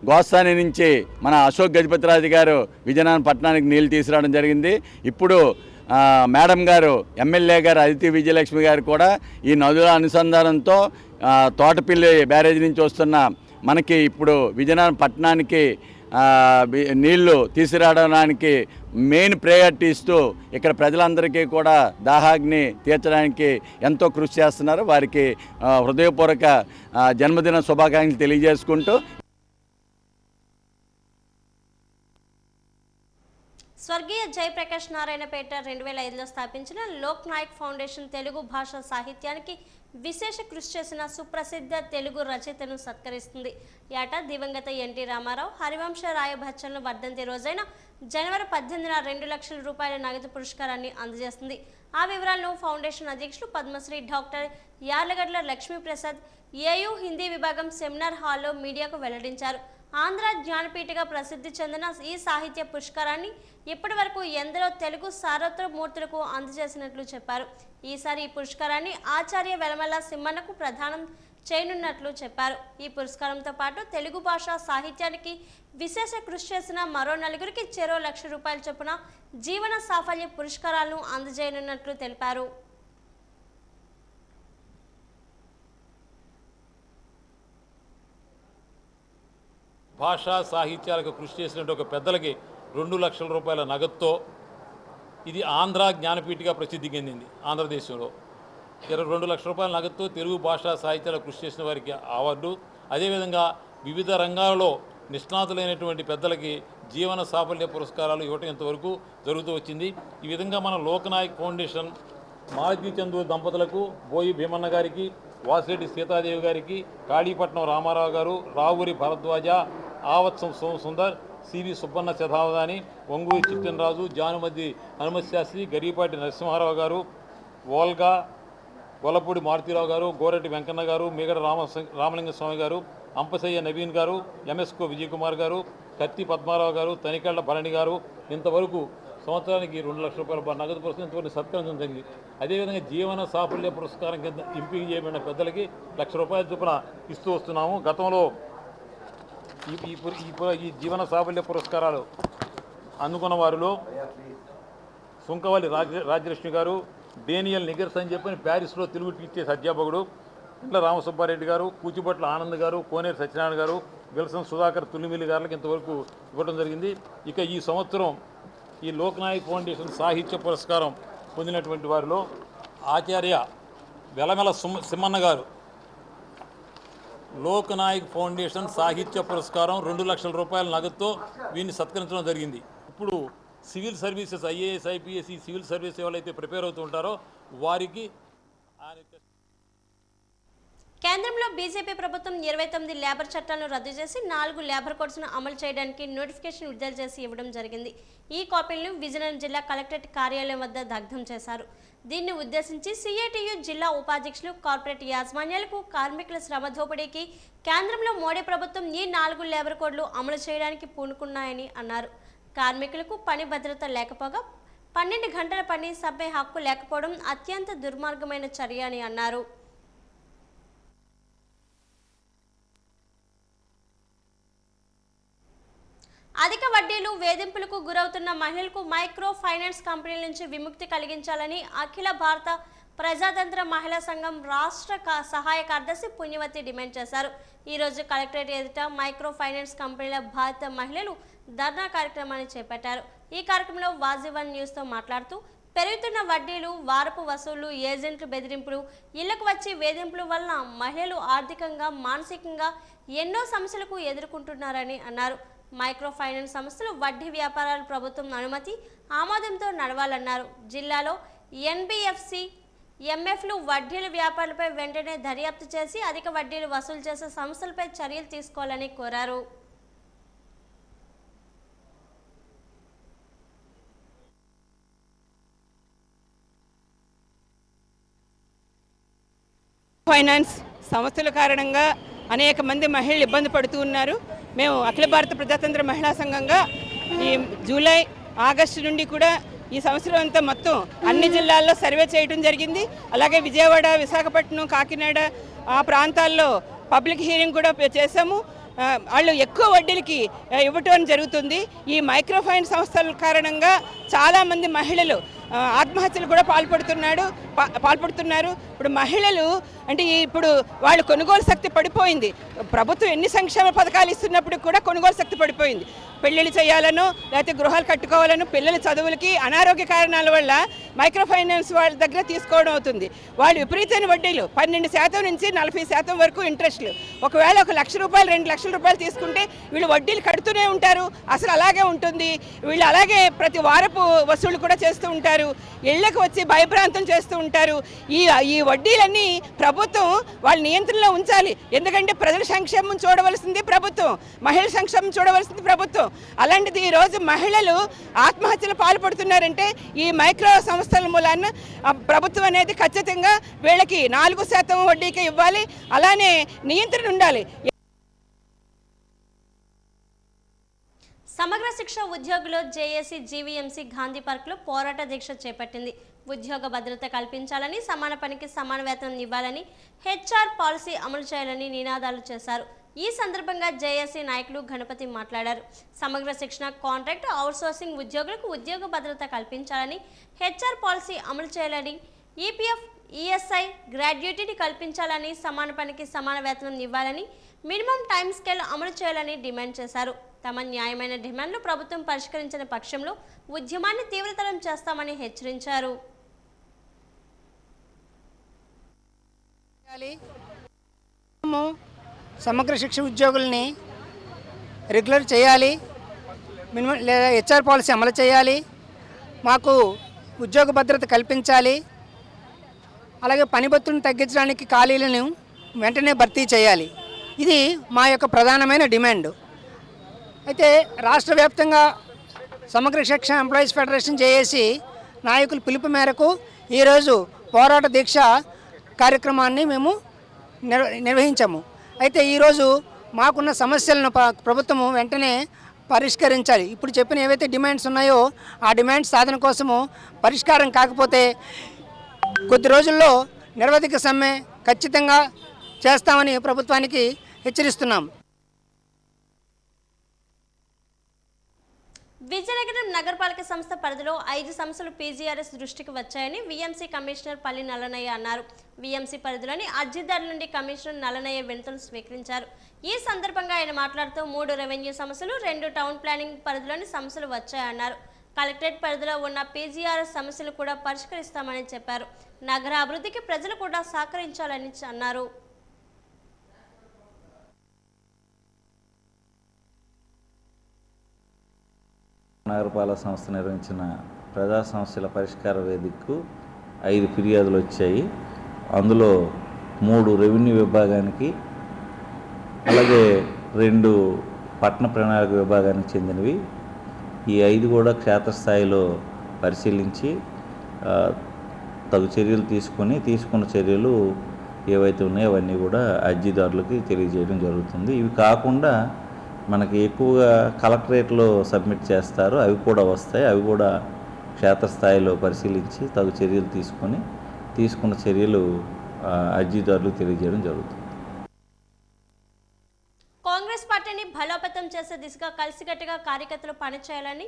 గోస్తాని నుంచి మన అశోక్ గజపతిరాజు గారు విజయనగరం పట్టణానికి నీళ్లు తీసుకురావడం జరిగింది. ఇప్పుడు మేడం గారు ఎమ్మెల్యే గారు అదితి విజయలక్ష్మి గారు కూడా ఈ నదుల అనుసంధానంతో తోటపిల్లి బ్యారేజ్ నుంచి వస్తున్న మనకి ఇప్పుడు విజయనగరం పట్టణానికి నీళ్లు తీసుకురావడానికి మెయిన్ ప్రయారిటీ ఇస్తూ ఇక్కడ ప్రజలందరికీ కూడా దాహాగ్ని తీర్చడానికి ఎంతో కృషి చేస్తున్నారు. వారికి హృదయపూర్వక జన్మదిన శుభాకాంక్షలు తెలియజేసుకుంటూ స్వర్గీయ జయప్రకాష్ నారాయణపేట 2005లో స్థాపించిన లోక్ నాయక్ ఫౌండేషన్ తెలుగు భాష సాహిత్యానికి విశేష కృషి చేసిన సుప్రసిద్ధ తెలుగు రచయితను సత్కరిస్తుంది. ఏటా దివంగత ఎన్టీ రామారావు హరివంశ రాయ బచ్చన్ల వర్ధంతి రోజైన జనవరి 18న 2 లక్షల రూపాయల నగదు పురస్కారాన్ని అందజేస్తుంది. ఆ వివరాలను ఫౌండేషన్ అధ్యక్షులు పద్మశ్రీ డాక్టర్ యార్లగడ్ల లక్ష్మీప్రసాద్ ఏయూ హిందీ విభాగం సెమినార్ హాల్లో మీడియాకు వెల్లడించారు. ఆంధ్ర జ్ఞానపీఠగా ప్రసిద్ధి చెందిన ఈ సాహిత్య పురస్కారాన్ని ఇప్పటి వరకు ఎందరో తెలుగు సార్వత్రమూర్తులకు అందజేసినట్లు చెప్పారు. ఈసారి ఈ పురస్కారాన్ని ఆచార్య వెలమల్ల సింహన్నకు ప్రదానం చేయనున్నట్లు చెప్పారు. ఈ పురస్కారంతో పాటు తెలుగు భాష సాహిత్యానికి విశేష కృషి చేసిన మరో నలుగురికి చెరో ₹1,00,000 చొప్పున జీవన సాఫల్య పురస్కారాలను అందజేయనున్నట్లు తెలిపారు. భాషా సాహిత్యాలకు కృషి చేసినట్టు ఒక పెద్దలకి ₹2,00,000 నగదుతో ఇది ఆంధ్ర జ్ఞానపీఠిగా ప్రసిద్ధి చెందింది. ఆంధ్రదేశంలో ₹2,00,000 నగదుతో తెలుగు భాషా సాహిత్యాలకు కృషి చేసిన వారికి అవార్డు, అదేవిధంగా వివిధ రంగాల్లో నిష్ణాతులైనటువంటి పెద్దలకి జీవన సాఫల్య పురస్కారాలు ఇవ్వటం ఇంతవరకు జరుగుతూ వచ్చింది. ఈ విధంగా మన లోకనాయక్ ఫౌండేషన్ మాలతీ చందూర్ దంపతులకు, బోయి భీమన్న గారికి, వాసిరెడ్డి సీతాదేవి గారికి, కాళీపట్నం రామారావు గారు, రావురి భరద్వాజ, ఆవత్సం సోమసుందర్, సివి సుబ్బన్న శతావధాని, ఒంగూరి చిట్టెనరాజు, జానుమద్ది హనుమత్ శాస్త్రి, గరీపాటి నరసింహారావు గారు, వోల్గా గొల్లపూడి మారుతీరావు గారు, గోరెడ్డి వెంకన్న గారు, మీగడ రామలింగ స్వామి గారు, అంపసయ్య నవీన్ గారు, ఎంఎస్కో విజయకుమార్ గారు, కత్తి పద్మారావు గారు, తనికెళ్ల భరణి గారు ఇంతవరకు సంవత్సరానికి ₹2,00,000 నగదు పురస్కారం ఇంతవరకు సత్కరించడం జరిగింది. అదేవిధంగా జీవన సాఫల్య పురస్కారం కింద ఎంపిక చేయబడిన పెద్దలకి ₹1,00,000 చొప్పున ఇస్తూ వస్తున్నాము. గతంలో ఈ జీవన సాఫల్య పురస్కారాలు అందుకున్న వారిలో సుంకవల్లి రాజ్యలక్ష్మి గారు, డేనియల్ నిగర్స్ అని చెప్పని ప్యారిస్లో తెలుగు టీచ్ చేసే అధ్యాపకుడు, ఇంట్ల రామసుబ్బారెడ్డి గారు, కూచిపట్ల ఆనంద్ గారు, కోనేరు సత్యనారాయణ గారు, విల్సన్ సుధాకర్ తుల్లిమిల్లి గారికి ఇంతవరకు ఇవ్వడం జరిగింది. ఇక ఈ సంవత్సరం ఈ లోకనాయక్ ఫౌండేషన్ సాహిత్య పురస్కారం పొందినటువంటి వారిలో ఆచార్య వెలమెల సిమ్మన్న గారు లోకనాయక్ ఫౌండేషన్ సాహిత్య పురస్కారం ₹2,00,000 నగదుతో వీరిని సత్కరించడం జరిగింది. ఇప్పుడు సివిల్ సర్వీసెస్ ఐఏఎస్ ఐపీఎస్ ఈ సివిల్ సర్వీస్ ఎవరైతే ప్రిపేర్ అవుతూ ఉంటారో వారికి కేంద్రంలో బీజేపీ ప్రభుత్వం 29 లేబర్ చట్టాలను రద్దు చేసి 4 లేబర్ కోడ్స్ను అమలు చేయడానికి నోటిఫికేషన్ విడుదల చేసి ఇవ్వడం జరిగింది. ఈ కాపీలను విజయనగరం జిల్లా కలెక్టరేట్ కార్యాలయం వద్ద దగ్ధం చేశారు. దీన్ని ఉద్దేశించి సిఐటియు జిల్లా ఉపాధ్యక్షులు, కార్పొరేట్ యాజమాన్యాలకు కార్మికుల శ్రమ దోపిడీకి కేంద్రంలో మోడీ ప్రభుత్వం ఈ 4 లేబర్ కోడ్లు అమలు చేయడానికి పూనుకున్నాయని అన్నారు. కార్మికులకు పని భద్రత లేకపోగా 12 గంటల పని సమ్మె హక్కు లేకపోవడం అత్యంత దుర్మార్గమైన చర్య అని అన్నారు. అధిక వడ్డీలు, వేధింపులకు గురవుతున్న మహిళలకు మైక్రో ఫైనాన్స్ కంపెనీల నుంచి విముక్తి కలిగించాలని అఖిల భారత ప్రజాతంత్ర మహిళా సంఘం రాష్ట్ర సహాయ కార్యదర్శి పుణ్యవతి డిమాండ్ చేశారు. ఈరోజు కలెక్టరేట్ ఎదుట మైక్రో ఫైనాన్స్ కంపెనీల బాధిత మహిళలు ధర్నా కార్యక్రమాన్ని చేపట్టారు. ఈ కార్యక్రమంలో వాజీవన్ న్యూస్తో మాట్లాడుతూ పెరుగుతున్న వడ్డీలు, వారపు వసూళ్లు, ఏజెంట్లు బెదిరింపులు, ఇళ్లకు వచ్చి వేధింపుల వలన మహిళలు ఆర్థికంగా, మానసికంగా ఎన్నో సమస్యలకు ఎదుర్కొంటున్నారని అన్నారు. మైక్రో ఫైనాన్స్ సంస్థలు వడ్డీ వ్యాపారాలు ప్రభుత్వం అనుమతి, ఆమోదంతో నడవాలన్నారు. జిల్లాలో ఎన్బిఎఫ్సి, ఎంఎఫ్లు వడ్డీల వ్యాపారాలపై వెంటనే దర్యాప్తు చేసి అధిక వడ్డీలు వసూలు చేసే సంస్థలపై చర్యలు తీసుకోవాలని కోరారు. ఫైనాన్స్ సంస్థల కారణంగా అనేక మంది మహిళలు ఇబ్బంది పడుతూ ఉన్నారు. మేము అఖిల భారత ప్రజాతంత్ర మహిళా సంఘంగా ఈ జూలై, ఆగస్టు నుండి కూడా ఈ సంవత్సరం అంతా మొత్తం అన్ని జిల్లాల్లో సర్వే చేయడం జరిగింది. అలాగే విజయవాడ, విశాఖపట్నం, కాకినాడ ఆ ప్రాంతాల్లో పబ్లిక్ హీరింగ్ కూడా చేశాము. వాళ్ళు ఎక్కువ వడ్డీలకి ఇవ్వటం జరుగుతుంది. ఈ మైక్రో ఫైనాన్స్ సంస్థల కారణంగా చాలామంది మహిళలు ఆత్మహత్యలు కూడా పాల్పడుతున్నారు. ఇప్పుడు మహిళలు అంటే ఇప్పుడు వాళ్ళు కొనుగోలు శక్తి పడిపోయింది. ప్రభుత్వం ఎన్ని సంక్షేమ పథకాలు ఇస్తున్నప్పుడు కూడా కొనుగోలు శక్తి పడిపోయింది. పెళ్ళిళ్ళు చేయాలనో లేకపోతే గృహాలు కట్టుకోవాలనో పిల్లల చదువులకి అనారోగ్య కారణాల వల్ల మైక్రో ఫైనాన్స్ వాళ్ళ దగ్గర తీసుకోవడం అవుతుంది. వాళ్ళు విపరీతమైన వడ్డీలు 12% నుంచి 40% వరకు ఇంట్రెస్ట్లు. ఒకవేళ ₹1,00,000, ₹2,00,000 తీసుకుంటే వీళ్ళు వడ్డీలు కడుతూనే ఉంటారు. అసలు అలాగే ఉంటుంది. వీళ్ళు అలాగే ప్రతి వారపు వసూళ్లు కూడా చేస్తూ ఉంటారు. ఇళ్లకు వచ్చి భయభ్రాంతం చేస్తూ ఉంటారు. ఈ వడ్డీలన్నీ ప్రభుత్వం వాళ్ళ నియంత్రణలో ఉంచాలి. ఎందుకంటే ప్రజల సంక్షేమం చూడవలసింది ప్రభుత్వం, మహిళల సంక్షేమం చూడవలసింది ప్రభుత్వం. అలాంటిది ఈరోజు మహిళలు ఆత్మహత్యలు పాల్పడుతున్నారంటే ఈ మైక్రో సంస్థల మూలాన ప్రభుత్వం అనేది ఖచ్చితంగా వీళ్ళకి 4% వడ్డీకి ఇవ్వాలి. అలానే నియంత్రణ ఉండాలి. సమగ్ర శిక్ష ఉద్యోగులు జేఏసీ జీవీఎంసీ గాంధీ పార్క్లో పోరాట దీక్ష చేపట్టింది. ఉద్యోగ భద్రత కల్పించాలని, సమాన పనికి సమాన వేతనం ఇవ్వాలని, హెచ్ఆర్ పాలసీ అమలు చేయాలని నినాదాలు చేశారు. ఈ సందర్భంగా జేఏసీ నాయకులు గణపతి మాట్లాడారు. సమగ్ర శిక్షణ, కాంట్రాక్ట్, అవుట్సోర్సింగ్ ఉద్యోగులకు ఉద్యోగ భద్రత కల్పించాలని, హెచ్ఆర్ పాలసీ అమలు చేయాలని, ఈపీఎఫ్, ఈఎస్ఐ గ్రాడ్యుయేటీని కల్పించాలని, సమాన పనికి సమాన వేతనం ఇవ్వాలని, మినిమం టైం స్కేల్ అమలు చేయాలని డిమాండ్ చేశారు. తమ న్యాయమైన డిమాండ్లు ప్రభుత్వం పరిష్కరించిన పక్షంలో ఉద్యమాన్ని తీవ్రతరం చేస్తామని హెచ్చరించారు. సమగ్ర శిక్ష ఉద్యోగుల్ని రెగ్యులర్ చేయాలి, మినిమం లేదా హెచ్ఆర్ పాలసీ అమలు చేయాలి, మాకు ఉద్యోగ భద్రత కల్పించాలి, అలాగే పనిభత్తులను తగ్గించడానికి ఖాళీలను వెంటనే భర్తీ చేయాలి. ఇది మా యొక్క ప్రధానమైన డిమాండ్. అయితే రాష్ట్ర వ్యాప్తంగా సమగ్ర శిక్ష ఎంప్లాయీస్ ఫెడరేషన్ జేఏసీ నాయకుల పిలుపు మేరకు ఈరోజు పోరాట దీక్ష కార్యక్రమాన్ని మేము నిర్వహించాము. అయితే ఈరోజు మాకున్న సమస్యలను ప్రభుత్వము వెంటనే పరిష్కరించాలి. ఇప్పుడు చెప్పిన ఏవైతే డిమాండ్స్ ఉన్నాయో ఆ డిమాండ్స్ సాధన కోసము పరిష్కారం కాకపోతే కొద్ది రోజుల్లో నిరవధిక సమ్మె ఖచ్చితంగా చేస్తామని ప్రభుత్వానికి హెచ్చరిస్తున్నాం. విజయనగరం నగరపాలక సంస్థ పరిధిలో 5 సంస్థలు పీజీఆర్ఎస్ దృష్టికి వచ్చాయని వీఎంసీ కమిషనర్ పల్లి నల్లనయ్య అన్నారు. వీఎంసీ పరిధిలోని అర్జీదారుల నుండి కమిషనర్ నల్లనయ్య వినతులు స్వీకరించారు. ఈ సందర్భంగా ఆయన మాట్లాడుతూ 3 రెవెన్యూ సమస్యలు, 2 టౌన్ ప్లానింగ్ పరిధిలోని సమస్యలు వచ్చాయన్నారు. కలెక్టరేట్ పరిధిలో ఉన్న పీజీఆర్ఎస్ సమస్యలు కూడా పరిష్కరిస్తామని చెప్పారు. నగర అభివృద్ధికి ప్రజలు కూడా సహకరించాలని అన్నారు. నగరపాలక సంస్థ నిర్వహించిన ప్రజా సమస్యల పరిష్కార వేదికకు 5 ఫిర్యాదులు వచ్చాయి. అందులో 3 రెవెన్యూ విభాగానికి, అలాగే 2 పట్టణ ప్రణాళిక విభాగానికి చెందినవి. ఈ 5 కూడా క్షేత్రస్థాయిలో పరిశీలించి తగు చర్యలు తీసుకున్న చర్యలు ఏవైతే ఉన్నాయో అవన్నీ కూడా అర్జీదారులకి తెలియజేయడం జరుగుతుంది. ఇవి కాకుండా మనకి ఎక్కువగా కలెక్టరేట్లో సబ్మిట్ చేస్తారు, అవి కూడా వస్తాయి. అవి కూడా క్షేత్రస్థాయిలో పరిశీలించి తగు చర్యలు తీసుకున్న చర్యలు అర్జీదారులకు తెలియజేయడం జరుగుతుంది. కాంగ్రెస్ పార్టీని బలోపేతం చేసే దిశగా కలిసికట్టుగా కార్యకర్తలు పనిచేయాలని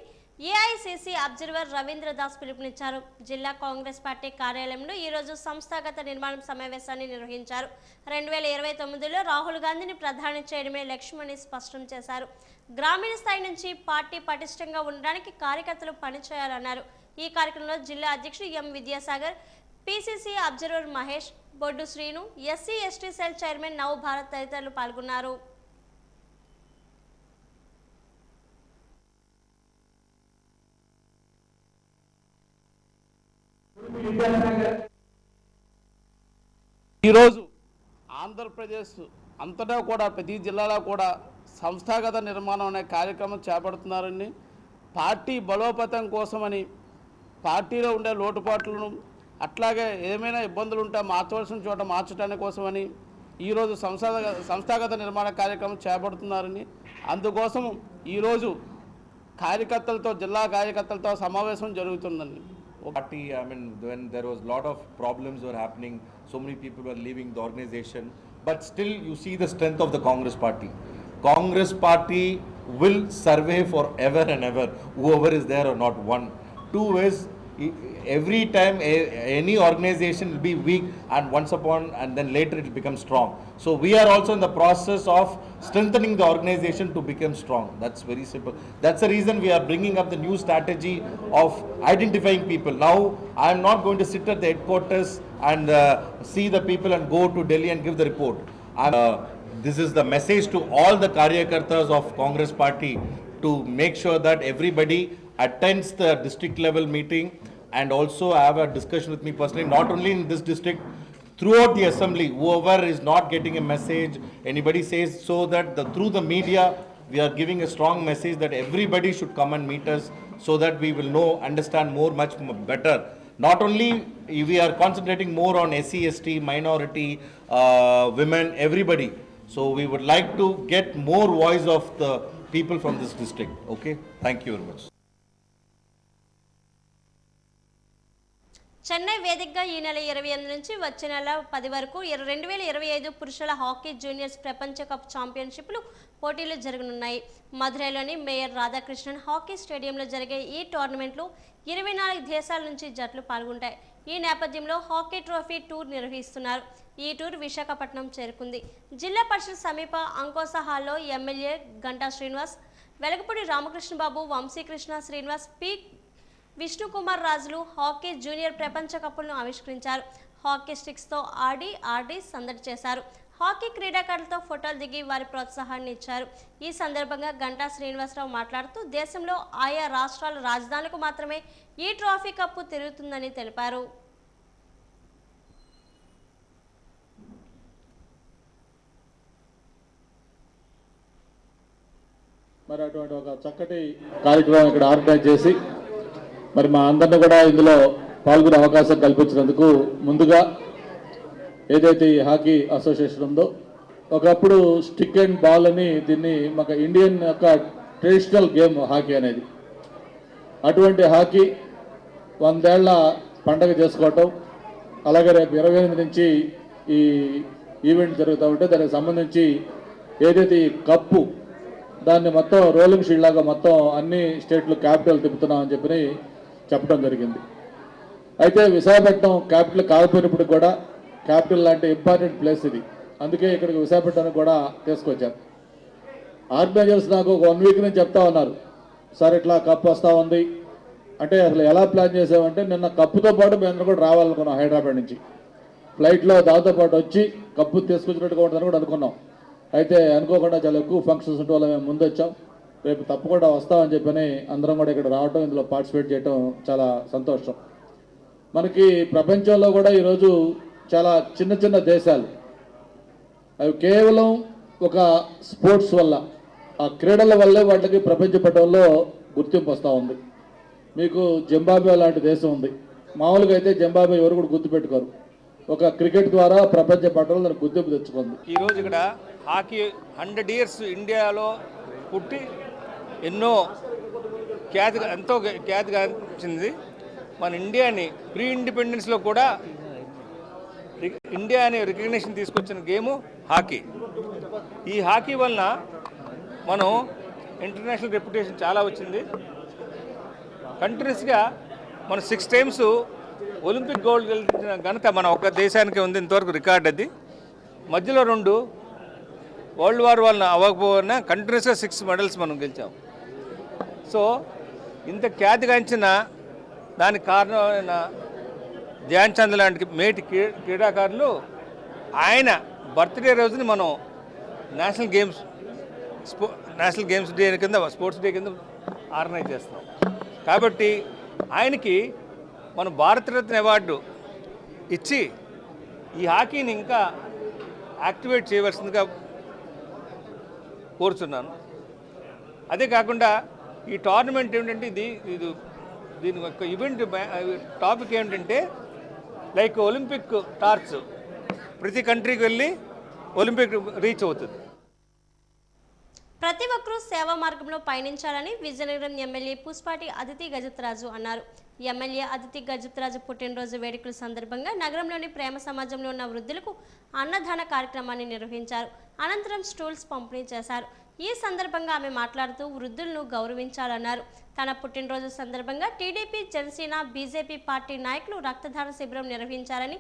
ఏఐసిసి అబ్జర్వర్ రవీంద్ర దాస్ పిలుపునిచ్చారు. జిల్లా కాంగ్రెస్ పార్టీ కార్యాలయంలో ఈరోజు సంస్థాగత నిర్మాణం సమావేశాన్ని నిర్వహించారు. 2029లో రాహుల్ గాంధీని ప్రధాని చేయడమే లక్ష్యమని స్పష్టం చేశారు. గ్రామీణ స్థాయి నుంచి పార్టీ పటిష్టంగా ఉండడానికి కార్యకర్తలు పనిచేయాలన్నారు. ఈ కార్యక్రమంలో జిల్లా అధ్యక్షుడు M Vidyasagar, PCC observer Mahesh, Boddu Srinu, SC ST cell chairman Nav Bharat తదితరులు పాల్గొన్నారు. ఈరోజు ఆంధ్రప్రదేశ్ అంతటా కూడా ప్రతి జిల్లాలో కూడా సంస్థాగత నిర్మాణం అనే కార్యక్రమం చేపడుతున్నారని, పార్టీ బలోపేతం కోసమని, పార్టీలో ఉండే లోటుపాట్లను అట్లాగే ఏమైనా ఇబ్బందులు ఉంటే మార్చవలసిన చోట మార్చడానికి కోసమని ఈరోజు సంస్థాగత నిర్మాణ కార్యక్రమం చేపడుతున్నారని, అందుకోసం ఈరోజు కార్యకర్తలతో జిల్లా కార్యకర్తలతో సమావేశం జరుగుతుందండి. Party, I mean, when there was a lot of problems were happening, so many people were leaving the organization, but still you see the strength of the Congress Party. Congress Party will survive forever and ever, whoever is there or not. 1. 2 is, every time any organization will be weak and once upon and then later it will become strong. So we are also in the process of strengthening the organization to become strong. That's very simple. That's the reason we are bringing up the new strategy of identifying people. Now I am not going to sit at the headquarters and see the people and go to Delhi and give the report. This is the message to all the Karyakartas of Congress Party to make sure that everybody attends the district level meeting and also have a discussion with me personally, not only in this district, throughout the assembly. Whoever is not getting a message, anybody says, so that through the media we are giving a strong message that everybody should come and meet us so that we will understand much better. Not only we are concentrating more on SC, ST, minority, women, everybody. So we would like to get more voice of the people from this district. Okay, thank you very much. Chennai వేదికగా ఈ నెల 28 నుంచి వచ్చే నెల 10 వరకు 2025 పురుషుల hockey juniors ప్రపంచ cup ఛాంపియన్షిప్లు పోటీలు జరగనున్నాయి. మధురైలోని మేయర్ రాధాకృష్ణన్ హాకీ స్టేడియంలో జరిగే ఈ టోర్నమెంట్లో 24 దేశాల నుంచి జట్లు పాల్గొంటాయి. ఈ నేపథ్యంలో హాకీ ట్రోఫీ టూర్ నిర్వహిస్తున్నారు. ఈ టూర్ విశాఖపట్నం చేరుకుంది. జిల్లా పరిషత్ సమీప అంకోస హాల్లో ఎమ్మెల్యే గంటా శ్రీనివాస్, వెలగపూడి రామకృష్ణబాబు, వంశీకృష్ణ శ్రీనివాస్, పి విష్ణుకుమార్ రాజులు హాకీ జూనియర్ ప్రపంచ కప్పులను ఆవిష్కరించారు. హాకీ స్టిక్స్తో ఆడి సందడి చేశారు. హాకీ క్రీడాకారులతో ఫోటోలు దిగి వారి ప్రోత్సాహాన్ని ఇచ్చారు. ఈ సందర్భంగా గంటా శ్రీనివాసరావు మాట్లాడుతూ దేశంలో ఆయా రాష్ట్రాల రాజధానులకు మాత్రమే ఈ ట్రోఫీ కప్పు తిరుగుతుందని తెలిపారు. మరి అటువంటి ఒక చక్కటి కార్యక్రమం ఇక్కడ ఆర్గనైజ్ చేసి మరి మా అందరిని కూడా ఇందులో పాల్గొనే అవకాశం కల్పించినందుకు ముందుగా ఏదైతే ఈ హాకీ అసోసియేషన్ ఉందో, ఒకప్పుడు స్టిక్ అండ్ బాల్ అని దీన్ని మాకు ఇండియన్ యొక్క ట్రెడిషనల్ గేమ్ హాకీ అనేది. అటువంటి హాకీ 100 ఏళ్ల పండగ చేసుకోవటం, అలాగే రేపు 28 నుంచి ఈ ఈవెంట్ జరుగుతూ ఉంటే దానికి సంబంధించి ఏదైతే ఈ కప్పు దాన్ని మొత్తం రోలింగ్ షీల్డ్ లాగా మొత్తం అన్ని స్టేట్లు క్యాపిటల్ తిప్పుతున్నామని చెప్పి చెప్పడం జరిగింది. అయితే విశాఖపట్నం క్యాపిటల్ కాకపోయినప్పుడు కూడా క్యాపిటల్ లాంటి ఇంపార్టెంట్ ప్లేస్ ఇది, అందుకే ఇక్కడికి విశాఖపట్నానికి కూడా తీసుకొచ్చారు. ఆర్గనైజర్స్ నాకు ఒక 1 వీక్ నుంచి చెప్తా ఉన్నారు, సార్ ఇట్లా కప్పు వస్తూ ఉంది అంటే. అసలు ఎలా ప్లాన్ చేసామంటే నిన్న కప్పుతో పాటు మేము అందరూ కూడా రావాలనుకున్నాం. హైదరాబాద్ నుంచి ఫ్లైట్లో దాంతో పాటు వచ్చి కప్పు తీసుకొచ్చినట్టుగా ఉంటుందని కూడా అనుకున్నాం. అయితే అనుకోకుండా చాలా ఎక్కువ ఫంక్షన్స్ ఉంటే వల్ల మేము ముందు వచ్చాం. రేపు తప్పకుండా వస్తామని చెప్పని అందరం కూడా ఇక్కడ రావటం, ఇందులో పార్టిసిపేట్ చేయటం చాలా సంతోషం. మనకి ప్రపంచంలో కూడా ఈరోజు చాలా చిన్న చిన్న దేశాలు అవి కేవలం ఒక స్పోర్ట్స్ వల్ల, ఆ క్రీడల వల్లే వాళ్ళకి ప్రపంచ పటంలో గుర్తింపు వస్తూ ఉంది. మీకు జింబాబ్వే లాంటి దేశం ఉంది. మామూలుగా అయితే జింబాబ్వే ఎవరు కూడా గుర్తుపెట్టుకోరు. ఒక క్రికెట్ ద్వారా ప్రపంచ పటంలో దానికి గుర్తింపు తెచ్చుకుంది. ఈరోజు ఇక్కడ హాకీ 100 years ఇండియాలో పుట్టి ఎంతో ఖ్యాతిగా అనిపించింది. మన ఇండియాని ప్రీ ఇండిపెండెన్స్లో కూడా ఇండియాని రికగ్నిషన్ తీసుకొచ్చిన గేము హాకీ. ఈ హాకీ వలన మనం ఇంటర్నేషనల్ రెప్యుటేషన్ చాలా వచ్చింది. కంటిన్యూస్గా మనం 6 times ఒలింపిక్ గోల్డ్ గెలిచిన ఘనత మన ఒక్క దేశానికి ఉంది. ఇంతవరకు రికార్డ్ అది. మధ్యలో 2 వరల్డ్ వార్ వలన అవ్వకపోయినా కంటిన్యూస్గా 6 medals మనం గెలిచాం. సో ఇంత ఖ్యాతిగాంచిన దానికి కారణమైన ధ్యాన్ చంద్ లాంటి మేటి క్రీడాకారులు ఆయన బర్త్డే రోజుని మనం నేషనల్ గేమ్స్ డే కింద, స్పోర్ట్స్ డే కింద ఆర్గనైజ్ చేస్తున్నాం. కాబట్టి ఆయనకి మనం భారతరత్న అవార్డు ఇచ్చి ఈ హాకీని ఇంకా యాక్టివేట్ చేయవలసిందిగా కోరుతున్నాను. అదే కాకుండా ఈ టోర్నమెంట్ ఏమిటంటే దీని యొక్క ఈవెంట్ టాపిక్ ఏమిటంటే లైక్ ఒలింపిక్ టార్చ్, ప్రతి కంట్రీకి వెళ్ళి ఒలింపిక్ రీచ్ అవుతుంది. ప్రతి ఒక్కరూ సేవా మార్గంలో పయనించాలని విజయనగరం ఎమ్మెల్యే పూసపాటి అదితి గజపతిరాజు అన్నారు. ఎమ్మెల్యే అదితి గజపతిరాజు పుట్టినరోజు వేడుకల సందర్భంగా నగరంలోని ప్రేమ సమాజంలో ఉన్న వృద్ధులకు అన్నదాన కార్యక్రమాన్ని నిర్వహించారు. అనంతరం స్టూల్స్ పంపిణీ చేశారు. ఈ సందర్భంగా ఆమె మాట్లాడుతూ వృద్ధులను గౌరవించాలన్నారు. తన పుట్టినరోజు సందర్భంగా టీడీపీ, జనసేన, బీజేపీ పార్టీ నాయకులు రక్తదాన శిబిరం నిర్వహించారని,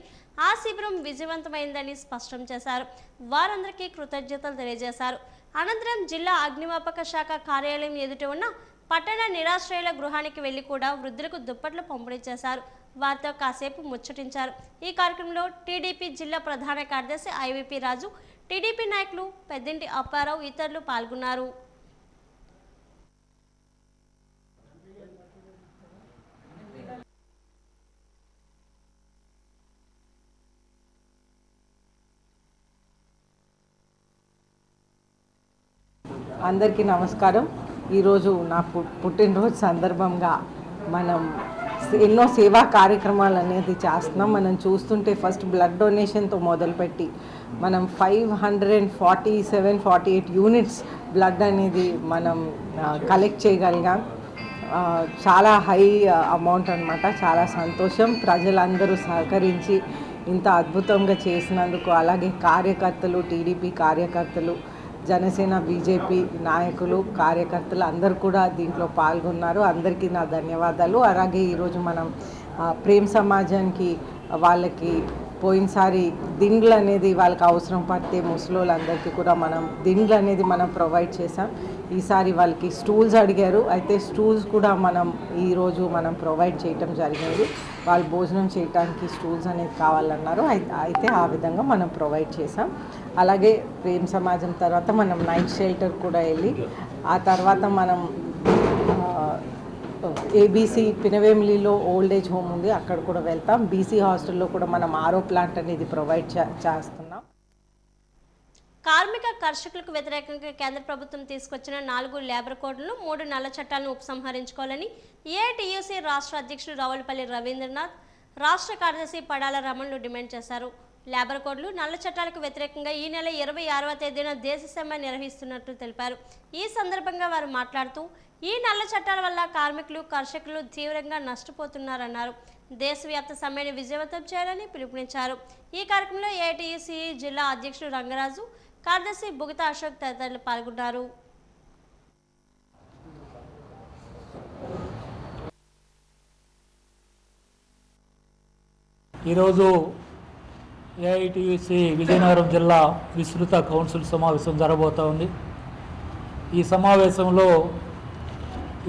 ఆ శిబిరం విజయవంతమైందని స్పష్టం చేశారు. వారందరికీ కృతజ్ఞతలు తెలియజేశారు. అనంతరం జిల్లా అగ్నిమాపక శాఖ కార్యాలయం ఎదుట ఉన్న పట్టణ నిరాశ్రయుల గృహానికి వెళ్లి కూడా వృద్ధులకు దుప్పట్లు పంపిణీ చేశారు. వారితో కాసేపు ముచ్చటించారు. ఈ కార్యక్రమంలో టీడీపీ జిల్లా ప్రధాన కార్యదర్శి ఐవీపీ రాజు, టీడీపీ నాయకులు పెద్దింటి అప్పారావు, ఇతరులు పాల్గొన్నారు. అందరికీ నమస్కారం. ఈరోజు నా పుట్టినరోజు సందర్భంగా మనం ఎన్నో సేవా కార్యక్రమాలు అనేది చేస్తున్నాం. మనం చూస్తుంటే ఫస్ట్ బ్లడ్ డొనేషన్తో మొదలుపెట్టి మనం 547-48 యూనిట్స్ బ్లడ్ అనేది మనం కలెక్ట్ చేయగలిగాం. చాలా హై అమౌంట్ అన్నమాట. చాలా సంతోషం. ప్రజలందరూ సహకరించి ఇంత అద్భుతంగా చేసినందుకు, అలాగే కార్యకర్తలు, టీడీపీ కార్యకర్తలు, జనసేన బీజేపీ నాయకులు, కార్యకర్తలు అందరూ కూడా దీంట్లో పాల్గొన్నారు. అందరికీ నా ధన్యవాదాలు. అలాగే ఈరోజు మనం ప్రేమ్ సమాజానికి వాళ్ళకి పోయినసారి దిండ్లు అనేది వాళ్ళకి అవసరం పడితే ముసలోళ్ళందరికీ కూడా మనం దిండ్లు అనేది మనం ప్రొవైడ్ చేసాం. ఈసారి వాళ్ళకి స్టూల్స్ అడిగారు, అయితే స్టూల్స్ కూడా మనం ఈరోజు మనం ప్రొవైడ్ చేయటం జరిగింది. వాళ్ళు భోజనం చేయడానికి స్టూల్స్ అనేది కావాలన్నారు, అయితే ఆ విధంగా మనం ప్రొవైడ్ చేసాం. అలాగే ప్రేమ్ సమాజం తర్వాత మనం నైట్ షెల్టర్ కూడా వెళ్ళి, ఆ తర్వాత మనం ఏబీసీ పినవేమిలిలో ఓల్డ్ ఏజ్ హోమ్ ఉంది, అక్కడ కూడా వెళ్తాం. బీసీ హాస్టల్లో కూడా మనం ఆరో ప్లాంట్ అనేది ప్రొవైడ్ చేస్తున్నాం. కార్మిక కర్షకులకు వ్యతిరేకంగా కేంద్ర ప్రభుత్వం తీసుకొచ్చిన 4 లేబర్ కోడ్లను 3 నల్ల చట్టాలను ఉపసంహరించుకోవాలని ఏఐటీయూసీ రాష్ట్ర అధ్యక్షుడు రావులపల్లి రవీంద్రనాథ్, రాష్ట్ర కార్యదర్శి పడాల రమణులు డిమాండ్ చేశారు. లేబర్ కోడ్లు, నల్ల చట్టాలకు వ్యతిరేకంగా ఈ నెల 26వ తేదీన దేశ సమ్మె నిర్వహిస్తున్నట్లు తెలిపారు. ఈ సందర్భంగా వారు మాట్లాడుతూ ఈ నల్ల చట్టాల వల్ల కార్మికులు, కర్షకులు తీవ్రంగా నష్టపోతున్నారన్నారు. దేశవ్యాప్త సమ్మెను విజయవంతం చేయాలని పిలుపునిచ్చారు. ఈ కార్యక్రమంలో ఏఐటీయూసీ జిల్లా అధ్యక్షుడు రంగరాజు, కార్యదర్శి బుగతా అశోక్ తదితరులు పాల్గొన్నారు. ఈరోజు ఏఐటీయూసీ విజయనగరం జిల్లా విస్తృత కౌన్సిల్ సమావేశం జరగబోతూ ఉంది. ఈ సమావేశంలో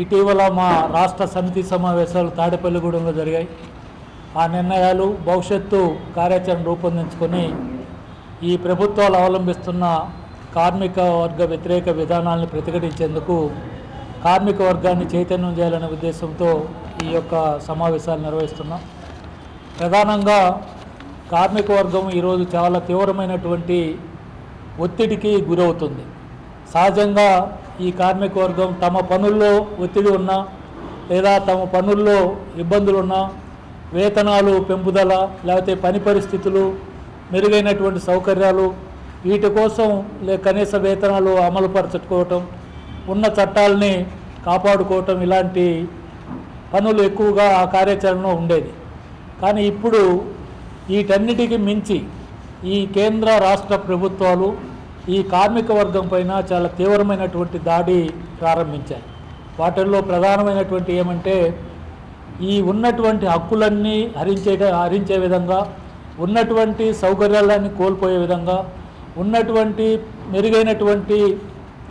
ఇటీవల మా రాష్ట్ర సమితి సమావేశాలు తాడేపల్లిగూడెంలో జరిగాయి. ఆ నిర్ణయాలు, భవిష్యత్తు కార్యాచరణ రూపొందించుకొని ఈ ప్రభుత్వాలు అవలంబిస్తున్న కార్మిక వర్గ వ్యతిరేక విధానాలను ప్రతిఘటించేందుకు కార్మిక వర్గాన్ని చైతన్యం చేయాలనే ఉద్దేశంతో ఈ యొక్క సమావేశాలు నిర్వహిస్తున్నాం. ప్రధానంగా కార్మిక వర్గం ఈరోజు చాలా తీవ్రమైనటువంటి ఒత్తిడికి గురవుతుంది. సహజంగా ఈ కార్మిక వర్గం తమ పనుల్లో ఒత్తిడి ఉన్నా, లేదా తమ పనుల్లో ఇబ్బందులు ఉన్నా, వేతనాలు పెంపుదల, లేకపోతే పని పరిస్థితులు, మెరుగైనటువంటి సౌకర్యాలు, వీటి కోసం కనీస వేతనాలు అమలుపరచుకోవటం, ఉన్న చట్టాలని కాపాడుకోవటం, ఇలాంటి పనులు ఎక్కువగా ఆ కార్యాచరణలో ఉండేది. కానీ ఇప్పుడు వీటన్నిటికీ మించి ఈ కేంద్ర రాష్ట్ర ప్రభుత్వాలు ఈ కార్మిక వర్గం పైన చాలా తీవ్రమైనటువంటి దాడి ప్రారంభించాయి. వాటిల్లో ప్రధానమైనటువంటి ఏమంటే, ఈ ఉన్నటువంటి హక్కులన్నీ హరించే విధంగా, ఉన్నటువంటి సౌకర్యాలన్నీ కోల్పోయే విధంగా, ఉన్నటువంటి మెరుగైనటువంటి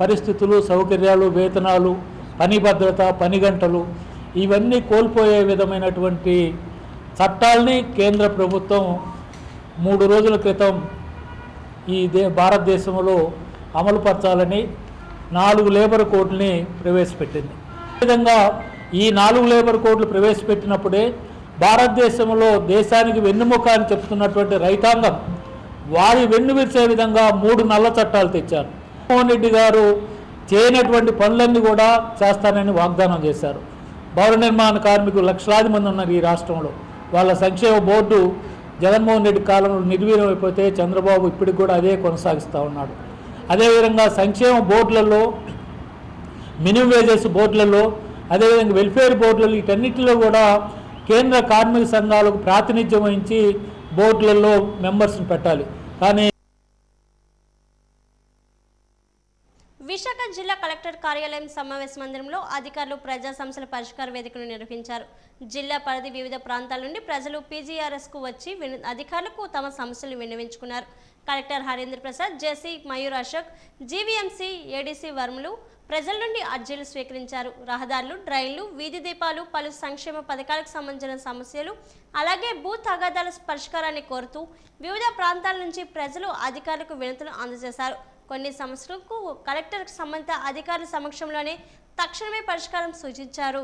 పరిస్థితులు, సౌకర్యాలు, వేతనాలు, పని భద్రత, పని గంటలు, ఇవన్నీ కోల్పోయే విధమైనటువంటి చట్టాలని కేంద్ర ప్రభుత్వం 3 రోజుల క్రితం ఈ భారతదేశంలో అమలుపరచాలని 4 లేబర్ కోడ్ని ప్రవేశపెట్టింది. అదేవిధంగా ఈ 4 లేబర్ కోడ్లు ప్రవేశపెట్టినప్పుడే భారతదేశంలో దేశానికి వెన్నుముక అని చెప్తున్నటువంటి రైతాంగం వారి వెన్ను విరిచే విధంగా 3 నల్ల చట్టాలు తెచ్చారు. జగన్మోహన్ రెడ్డి గారు చేయనటువంటి పనులన్నీ కూడా చేస్తానని వాగ్దానం చేశారు. భవన నిర్మాణ కార్మికులు లక్షలాది మంది ఉన్నారు ఈ రాష్ట్రంలో. వాళ్ళ సంక్షేమ బోర్డు జగన్మోహన్ రెడ్డి కాలంలో నిర్వీర్యం అయిపోతే చంద్రబాబు ఇప్పటికి కూడా అదే కొనసాగిస్తూ ఉన్నాడు. అదేవిధంగా సంక్షేమ బోర్డులలో, మినిమం వేజెస్ బోర్డులలో, అదేవిధంగా వెల్ఫేర్ బోర్డులలో, వీటన్నిటిలో కూడా కేంద్ర కార్మిక సంఘాలకు ప్రాతినిధ్యం వహించి బోర్డులలో మెంబర్స్ని పెట్టాలి. కానీ విశాఖ జిల్లా కలెక్టర్ కార్యాలయం సమావేశ మందిరంలో అధికారులు ప్రజా సమస్యల పరిష్కార వేదికను నిర్వహించారు. జిల్లా పరిధి వివిధ ప్రాంతాల నుండి ప్రజలు పీజీఆర్ఎస్కు వచ్చి అధికారులకు తమ సమస్యలను విన్నవించుకున్నారు. కలెక్టర్ హరీంద్ర ప్రసాద్, జేసీ మయూర్ అశోక్, జీవీఎంసీ ఏడీసీ వర్ములు ప్రజల నుండి అర్జీలు స్వీకరించారు. రహదారులు, డ్రైన్లు, వీధి దీపాలు, పలు సంక్షేమ పథకాలకు సంబంధించిన సమస్యలు, అలాగే భూ తగాదాల పరిష్కారాన్ని కోరుతూ వివిధ ప్రాంతాల నుంచి ప్రజలు అధికారులకు వినతులు అందజేశారు. కొన్ని సమస్యలకు కలెక్టర్ సంబంధిత అధికారుల సమక్షంలోనే తక్షణమే పరిష్కారం సూచించారు.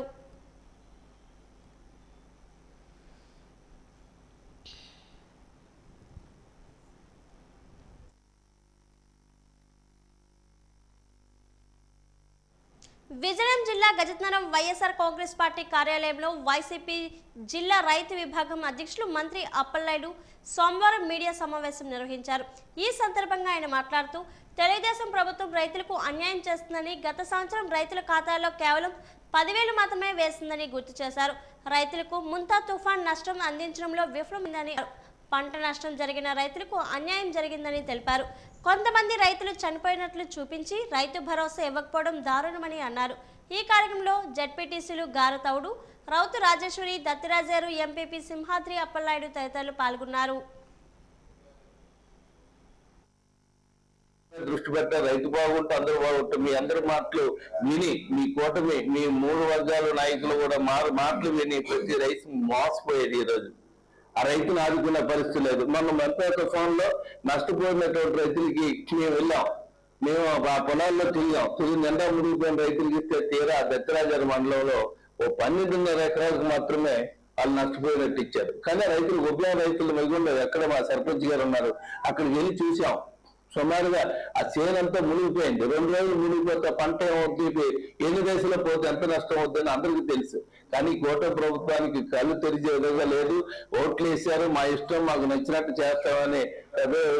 విజయనగరం జిల్లా గజతనగరం వైఎస్ఆర్ కాంగ్రెస్ పార్టీ కార్యాలయంలో వైసీపీ జిల్లా రైతు విభాగం అధ్యక్షులు మంత్రి అప్పలనాయుడు సోమవారం మీడియా సమావేశం నిర్వహించారు. ఈ సందర్భంగా ఆయన మాట్లాడుతూ తెలుగుదేశం ప్రభుత్వం రైతులకు అన్యాయం చేస్తుందని, గత సంవత్సరం రైతుల ఖాతాల్లో కేవలం 10,000 మాత్రమే వేసిందని గుర్తు చేశారు. రైతులకు ముంతా తుఫాన్ నష్టం అందించడంలో విఫలమైందని, పంట నష్టం జరిగిన రైతులకు అన్యాయం జరిగిందని తెలిపారు. కొంతమంది రైతులు చనిపోయినట్లు చూపించి రైతు భరోసా ఇవ్వకపోవడం దారుణమని అన్నారు. ఈ కార్యక్రమంలో జడ్పీటీసీలు గారతౌడు, రౌతు రాజేశ్వరి, దత్తిరాజారు, ఎంపీపీ సింహాద్రి అప్పలనాయుడు తదితరులు పాల్గొన్నారు. దృష్టి పెట్టే రైతు బాగుంటే అందరూ బాగుంటే మీ అందరి మాటలు విని మీ కూటమి మీ 3 వర్గాల నాయకులు కూడా మాటలు విని ప్రతి రైతు మోసపోయేది. ఈ రోజు ఆ రైతును ఆదుకునే పరిస్థితి లేదు. మనం మంత్రి తుఫాన్లో నష్టపోయినటువంటి రైతులకి మేము వెళ్ళాం, మేము ఆ పొలాల్లో తిరిగి నిండా మునిగిపోయిన రైతులకి ఇస్తే తీరా దత్తరాజారి మండలంలో 12.5 ఎకరాలకు మాత్రమే వాళ్ళు నష్టపోయినట్టు ఇచ్చారు. కానీ రైతులు ఉద్యోగ రైతులు మిగులు ఎక్కడ మా సర్పంచ్ గారు ఉన్నారు, అక్కడికి వెళ్ళి చూసాం. సుమారుగా ఆ చేనంతా మునిగిపోయింది. 2 రోజులు మునిగిపోతే పంట ఏమవుతుంది, ఎన్ని దశలో పోతే ఎంత నష్టం అవుతుందని అందరికీ తెలుసు. కానీ కూటమి ప్రభుత్వానికి కళ్ళు తెరిచే విధంగా లేదు. ఓట్లు వేశారు, మా ఇష్టం మాకు నచ్చినట్టు చేస్తామని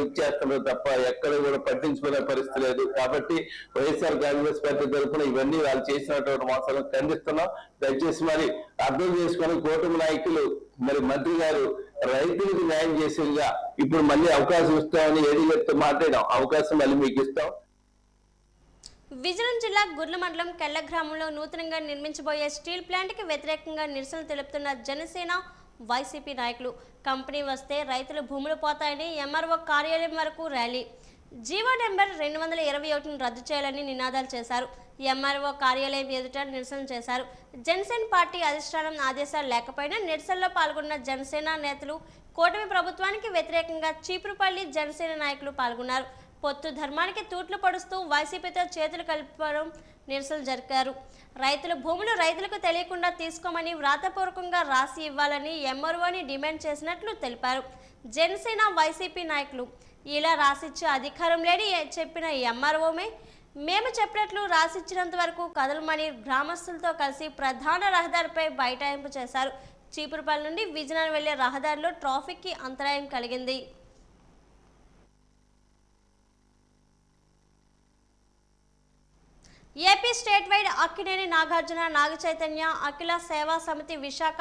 ఇచ్చేస్తున్నారు తప్ప ఎక్కడ కూడా పట్టించుకునే పరిస్థితి లేదు. కాబట్టి వైఎస్ఆర్ కాంగ్రెస్ పార్టీ తరఫున ఇవన్నీ వాళ్ళు చేసినటువంటి మోసాలను ఖండిస్తున్నాం. దయచేసి మరి అర్థం చేసుకొని కూటమి నాయకులు మరి మంత్రి గారు రైతులకు న్యాయం చేసేదిగా ఇప్పుడు మళ్ళీ అవకాశం ఇస్తామని ఏడీలతో మాట్లాడాం. అవకాశం మళ్ళీ మీకు ఇస్తాం. విజయనగరం జిల్లా గుర్ల మండలం కెళ్ల గ్రామంలో నూతనంగా నిర్మించబోయే స్టీల్ ప్లాంట్కి వ్యతిరేకంగా నిరసన తెలుపుతున్న జనసేన వైసీపీ నాయకులు. కంపెనీ వస్తే రైతుల భూములు పోతాయని ఎంఆర్ఓ కార్యాలయం వరకు ర్యాలీ. జీవో నెంబర్ 221ను రద్దు చేయాలని నినాదాలు చేశారు. ఎంఆర్ఓ కార్యాలయం ఎదుట నిరసన చేశారు. జనసేన పార్టీ అధిష్టానం ఆదేశాలు లేకపోయినా నిరసనలో పాల్గొన్న జనసేన నేతలు కూటమి ప్రభుత్వానికి వ్యతిరేకంగా చీపురుపల్లి జనసేన నాయకులు పాల్గొన్నారు. పొత్తు ధర్మానికి తూట్లు పడుస్తూ వైసీపీతో చేతులు కలపడం నిరసన జరిపారు. రైతుల భూములు రైతులకు తెలియకుండా తీసుకోమని వ్రాతపూర్వకంగా రాసి ఇవ్వాలని ఎంఆర్ఓని డిమాండ్ చేసినట్లు తెలిపారు. జనసేన వైసీపీ నాయకులు ఇలా రాసిచ్చే అధికారం లేని చెప్పిన ఎంఆర్ఓమే మేము చెప్పినట్లు రాసిచ్చినంత వరకు కదలమని గ్రామస్తులతో కలిసి ప్రధాన రహదారిపై బైఠాయింపు చేశారు. చీపురుపల్లి నుండి విజయనగరం వెళ్లే రహదారిలో ట్రాఫిక్కి అంతరాయం కలిగింది. AP state wide Akkineni Nagarjuna Naga Chaitanya Akhila Seva Samithi Visakha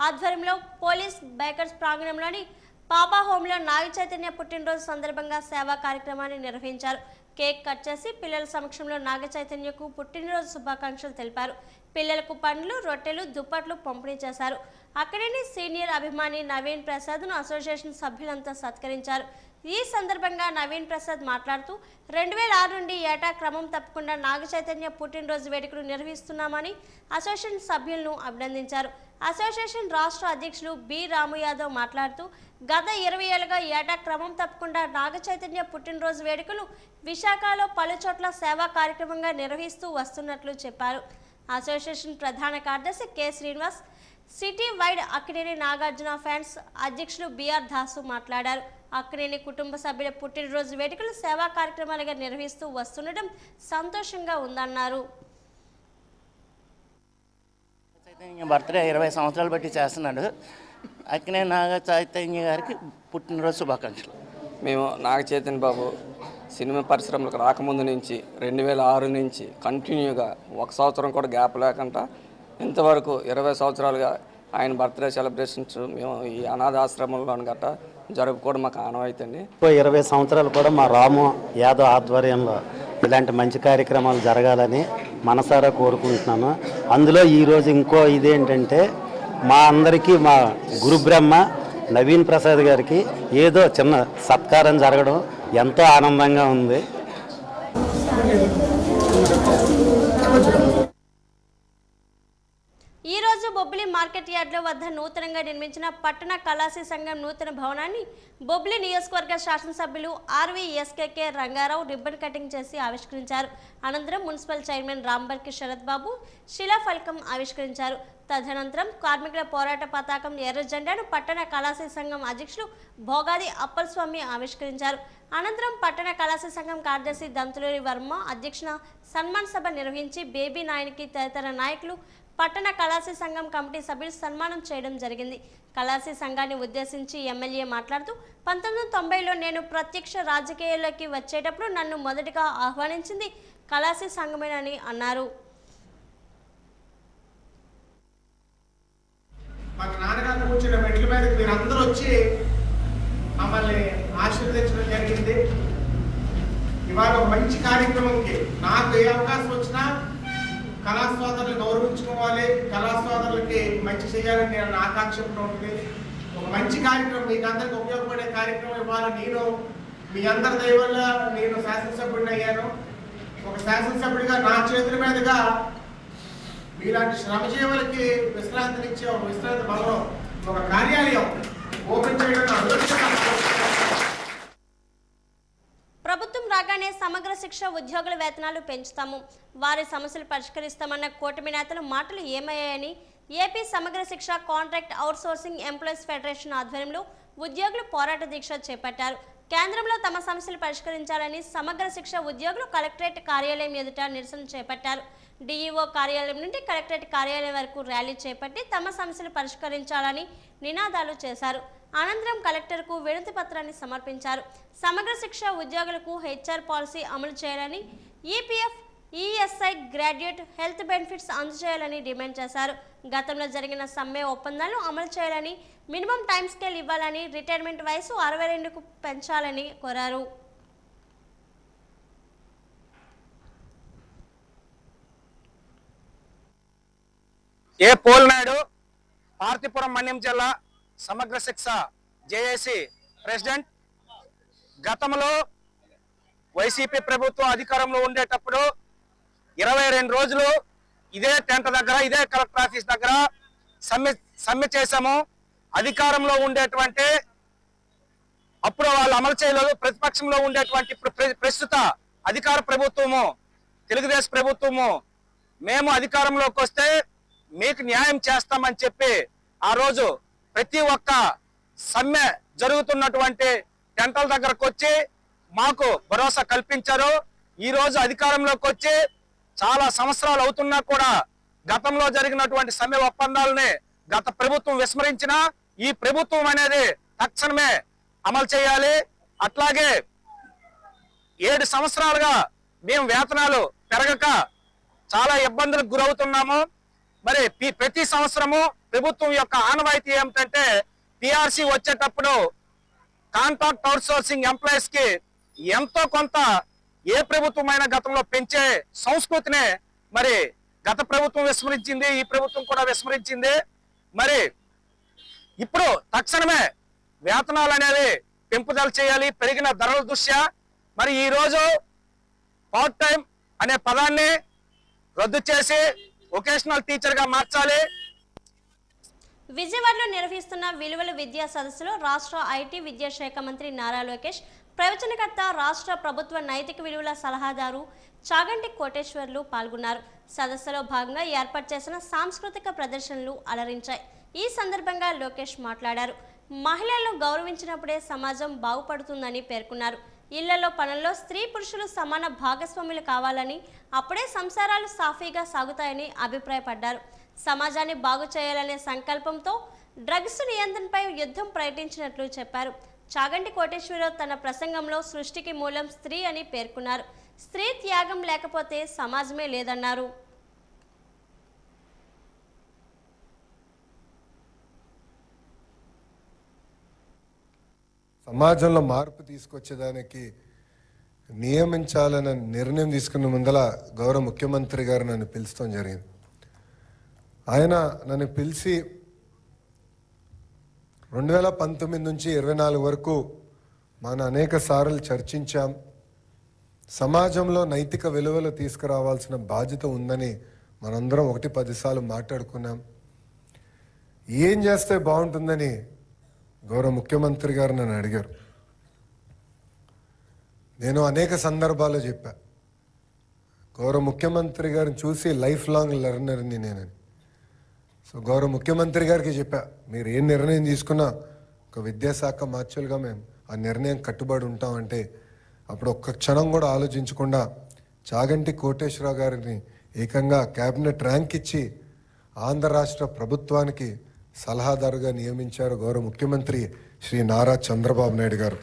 ఆధ్వర్యంలో పోలీస్ బేకర్స్ ప్రాంగణంలోని పాపా హోంలో నాగ చైతన్య పుట్టినరోజు సందర్భంగా సేవా కార్యక్రమాన్ని నిర్వహించారు. కేక్ కట్ చేసి పిల్లల సమక్షంలో నాగ చైతన్యకు పుట్టినరోజు శుభాకాంక్షలు తెలిపారు. పిల్లలకు పండ్లు, రొట్టెలు, దుప్పట్లు పంపిణీ చేశారు. అక్కినేని సీనియర్ అభిమాని నవీన్ ప్రసాద్ను అసోసియేషన్ సభ్యులంతా సత్కరించారు. ఈ సందర్భంగా నవీన్ ప్రసాద్ మాట్లాడుతూ 2006 నుండి ఏటా క్రమం తప్పకుండా నాగ చైతన్య పుట్టినరోజు వేడుకలు నిర్వహిస్తున్నామని అసోసియేషన్ సభ్యులను అభినందించారు. అసోసియేషన్ రాష్ట్ర అధ్యక్షులు బి రాము యాదవ్ మాట్లాడుతూ గత 20 ఏళ్లుగా ఏటా క్రమం తప్పకుండా నాగ చైతన్య పుట్టినరోజు వేడుకలు విశాఖలో పలు చోట్ల సేవా కార్యక్రమంగా నిర్వహిస్తూ వస్తున్నట్లు చెప్పారు. అసోసియేషన్ ప్రధాన కార్యదర్శి K Srinivas, city wide Akkineni Nagarjuna fans అధ్యక్షులు బిఆర్ దాసు మాట్లాడారు. అక్కినేని కుటుంబ సభ్యుల పుట్టినరోజు వేడుకలు సేవా కార్యక్రమాలుగా నిర్వహిస్తూ వస్తుండటం సంతోషంగా ఉందన్నారు. బర్త్డే 20 సంవత్సరాలు బట్టి చేస్తున్నాడు. అక్కినేని నాగ చైతన్య గారికి పుట్టినరోజు శుభాకాంక్షలు. మేము నాగ చైతన్య బాబు సినిమా పరిశ్రమలకు రాకముందు నుంచి 2006 నుంచి కంటిన్యూగా 1 సంవత్సరం కూడా గ్యాప్ లేకుండా ఇంతవరకు 20 సంవత్సరాలుగా ఆయన బర్త్డే సెలబ్రేషన్స్ మేము ఈ అనాథాశ్రమంలో గట్రా జరుపుకోవడం మాకు ఆనవాయితీ అండి. 20 సంవత్సరాలు కూడా మా రాము యాదవ్ ఆధ్వర్యంలో ఇలాంటి మంచి కార్యక్రమాలు జరగాలని మనసారా కోరుకుంటున్నాను. అందులో ఈరోజు ఇంకో ఇదేంటంటే మా అందరికీ మా గురు బ్రహ్మ నవీన్ ప్రసాద్ గారికి ఏదో చిన్న సత్కారం జరగడం ఎంతో ఆనందంగా ఉంది. ఈ రోజు బొబ్బిలి మార్కెట్ యార్డ్లో వద్ద నూతనంగా నిర్మించిన పట్టణ కళాశీ సంఘం నూతన భవనాన్ని బొబ్బిలి నియోజకవర్గ శాసనసభ్యులు ఆర్వీఎస్కేకే రంగారావు రిబ్బన్ కటింగ్ చేసి ఆవిష్కరించారు. అనంతరం మున్సిపల్ చైర్మన్ రాంబర్కి శరత్ బాబు శిలాఫలకం ఆవిష్కరించారు. తదనంతరం కార్మికుల పోరాట పతాకం ఎర్ర జెండాను పట్టణ కళాశీ సంఘం అధ్యక్షులు భోగాది అప్పలస్వామి ఆవిష్కరించారు. అనంతరం పట్టణ కళాశీ సంఘం కార్యదర్శి దంతులూరి వర్మ అధ్యక్షన సన్మాన్ సభ నిర్వహించి బేబీ నాయనికి తదితర నాయకులు పట్టణ కళాశీ సంఘం కమిటీ సభ్యులు సన్మానం చేయడం జరిగింది. కళాశీ సంఘాన్ని ఉద్దేశించి ఎమ్మెల్యే మాట్లాడుతూ 1990లో నేను ప్రత్యక్ష రాజకీయాల్లోకి వచ్చేటప్పుడు నన్ను మొదటిగా ఆహ్వానించింది కళాశీ సంఘమేనని అన్నారు. మా నాన్నగారు కూర్చున్న మెట్ల మీదకి మీరు అందరూ వచ్చి మమ్మల్ని ఆశీర్వదించడం జరిగింది. ఇవాళ ఒక మంచి కార్యక్రమంకి నాకు ఏ అవకాశం వచ్చినా కళాస్వాదరులు గౌరవించుకోవాలి, కళాస్వాదరులకి మంచి చేయాలని నేను ఆకాంక్షతో ఉంటుంది. ఒక మంచి కార్యక్రమం మీకు అందరికి ఉపయోగపడే కార్యక్రమం ఇవాళ నేను మీ అందరి దయ వల్ల నేను శాసనసభ్యుడిని అయ్యాను. ఒక శాసనసభ్యుడిగా నా చేతుల మీదుగా మీలాంటి శ్రమజీవులకి విశ్రాంతినిచ్చే ఒక విశ్రాంతి భవనం, ఒక కార్యాలయం ఓపెన్ చేయడం ప్రభుత్వం రాగానే సమగ్ర శిక్ష ఉద్యోగుల వేతనాలు పెంచుతాము, వారి సమస్యలు పరిష్కరిస్తామన్న కూటమి నేతల మాటలు ఏమయ్యాయని ఏపీ సమగ్ర శిక్ష కాంట్రాక్ట్ అవుట్సోర్సింగ్ ఎంప్లాయీస్ ఫెడరేషన్ ఆధ్వర్యంలో ఉద్యోగులు పోరాట దీక్ష చేపట్టారు. కేంద్రంలో తమ సమస్యలు పరిష్కరించాలని సమగ్ర శిక్ష ఉద్యోగులు కలెక్టరేట్ కార్యాలయం ఎదుట నిరసన చేపట్టారు. డిఈఓ కార్యాలయం నుండి కలెక్టరేట్ కార్యాలయం వరకు ర్యాలీ చేపట్టి తమ సమస్యలు పరిష్కరించాలని నినాదాలు చేశారు. అనంతరం కలెక్టర్కు వినతి పత్రాన్ని సమర్పించారు. సమగ్ర శిక్ష ఉద్యోగులకు హెచ్ఆర్ పాలసీ అమలు చేయాలని, EPF, ESI, graduate health benefits అందజేయాలని డిమాండ్ చేశారు. గతంలో జరిగిన సమ్మె ఒప్పందాలను అమలు చేయాలని, మినిమం టైం స్కేల్ ఇవ్వాలని, రిటైర్మెంట్ వయసు 62కు పెంచాలని కోరారు. ఏ పోల్నాయుడు, పార్తీపురం మన్యం జిల్లా సమగ్ర శిక్ష జేఏసీ ప్రెసిడెంట్. గతంలో వైసీపీ ప్రభుత్వం అధికారంలో ఉండేటప్పుడు 22 రోజులు ఇదే టెంట్ దగ్గర, ఇదే కలెక్టర్ ఆఫీస్ దగ్గర సమ్మె చేశాము. అధికారంలో ఉండేటువంటి అప్పుడు వాళ్ళు అమలు చేయలేదు, ప్రతిపక్షంలో ఉండేటువంటి ఇప్పుడు ప్రస్తుత అధికార ప్రభుత్వము, తెలుగుదేశం ప్రభుత్వము మేము అధికారంలోకి వస్తే మీకు న్యాయం చేస్తామని చెప్పి ఆ రోజు ప్రతి ఒక్క సమ్మె జరుగుతున్నటువంటి టెంటల దగ్గరకు వచ్చి మాకు భరోసా కల్పించారు. ఈ రోజు అధికారంలోకి వచ్చి చాలా సంవత్సరాలు అవుతున్నా కూడా గతంలో జరిగినటువంటి సమ్మె ఒప్పందాలని గత ప్రభుత్వం విస్మరించిన ఈ ప్రభుత్వం అనేది తక్షణమే అమలు చేయాలి. అట్లాగే 7 సంవత్సరాలుగా మేము వేతనాలు పెరగక చాలా ఇబ్బందులకు గురవుతున్నాము. మరి ప్రతి సంవత్సరము ప్రభుత్వం యొక్క ఆనవాయితీ ఏమిటంటే పిఆర్సీ వచ్చేటప్పుడు కాంట్రాక్ట్ అవుట్సోర్సింగ్ ఎంప్లాయీస్ కి ఎంతో కొంత ఏ ప్రభుత్వమైనా గతంలో పెంచే సంస్కృతిని మరి గత ప్రభుత్వం విస్మరించింది, ఈ ప్రభుత్వం కూడా విస్మరించింది. మరి ఇప్పుడు తక్షణమే వేతనాలు అనేవి పెంపుదల చేయాలి పెరిగిన ధరల దృష్ట్యా. మరి ఈ రోజు పార్ట్ టైం అనే పదాన్ని రద్దు చేసి వొకేషనల్ టీచర్ గా మార్చాలి. విజయవాడలో నిర్వహిస్తున్న విలువల విద్యా సదస్సులో రాష్ట్ర ఐటీ విద్యాశాఖ మంత్రి నారా లోకేష్, ప్రవచనకర్త, రాష్ట్ర ప్రభుత్వ నైతిక విలువల సలహాదారు చాగంటి కోటేశ్వర్లు పాల్గొన్నారు. సదస్సులో భాగంగా ఏర్పాటు చేసిన సాంస్కృతిక ప్రదర్శనలు అలరించాయి. ఈ సందర్భంగా లోకేష్ మాట్లాడారు. మహిళలను గౌరవించినప్పుడే సమాజం బాగుపడుతుందని పేర్కొన్నారు. ఇళ్లలో పనుల్లో స్త్రీ పురుషులు సమాన భాగస్వాములు కావాలని, అప్పుడే సంసారాలు సాఫీగా సాగుతాయని అభిప్రాయపడ్డారు. సమాజాన్ని బాగు చేయాలనే సంకల్పంతో డ్రగ్స్ నియంత్రణపై యుద్ధం ప్రకటించినట్లు చెప్పారు. చాగంటి కోటేశ్వరరావు తన ప్రసంగంలో సృష్టికి మూలం స్త్రీ అని పేర్కొన్నారు. స్త్రీ త్యాగం లేకపోతే సమాజమే లేదన్నారు. సమాజంలో మార్పు తీసుకొచ్చేదానికి నియమించాలన్న నిర్ణయం తీసుకున్న ముందల గౌరవ ముఖ్యమంత్రి గారు నన్ను పిలుస్తాం జరిగింది. ఆయన నన్ను పిలిచి 2019 నుంచి 24 వరకు మనం అనేక సార్లు చర్చించాం. సమాజంలో నైతిక విలువలు తీసుకురావాల్సిన బాధ్యత ఉందని మనందరం 1-10 సార్లు మాట్లాడుకున్నాం. ఏం చేస్తే బాగుంటుందని గౌరవ ముఖ్యమంత్రి గారు నన్ను అడిగారు. నేను అనేక సందర్భాల్లో చెప్పా, గౌరవ ముఖ్యమంత్రి గారిని చూసి లైఫ్ లాంగ్ లెర్నర్ని నేనని. సో గౌరవ ముఖ్యమంత్రి గారికి చెప్పా, మీరు ఏ నిర్ణయం తీసుకున్నా ఒక విద్యాశాఖ మార్చులుగా మేము ఆ నిర్ణయం కట్టుబడి ఉంటామంటే అప్పుడు ఒక్క క్షణం కూడా ఆలోచించకుండా చాగంటి కోటేశ్వరరావు గారిని ఏకంగా క్యాబినెట్ ర్యాంక్ ఇచ్చి ఆంధ్ర రాష్ట్ర ప్రభుత్వానికి సలహాదారుగా నియమించారు గౌరవ ముఖ్యమంత్రి శ్రీ నారా చంద్రబాబు నాయుడు గారు.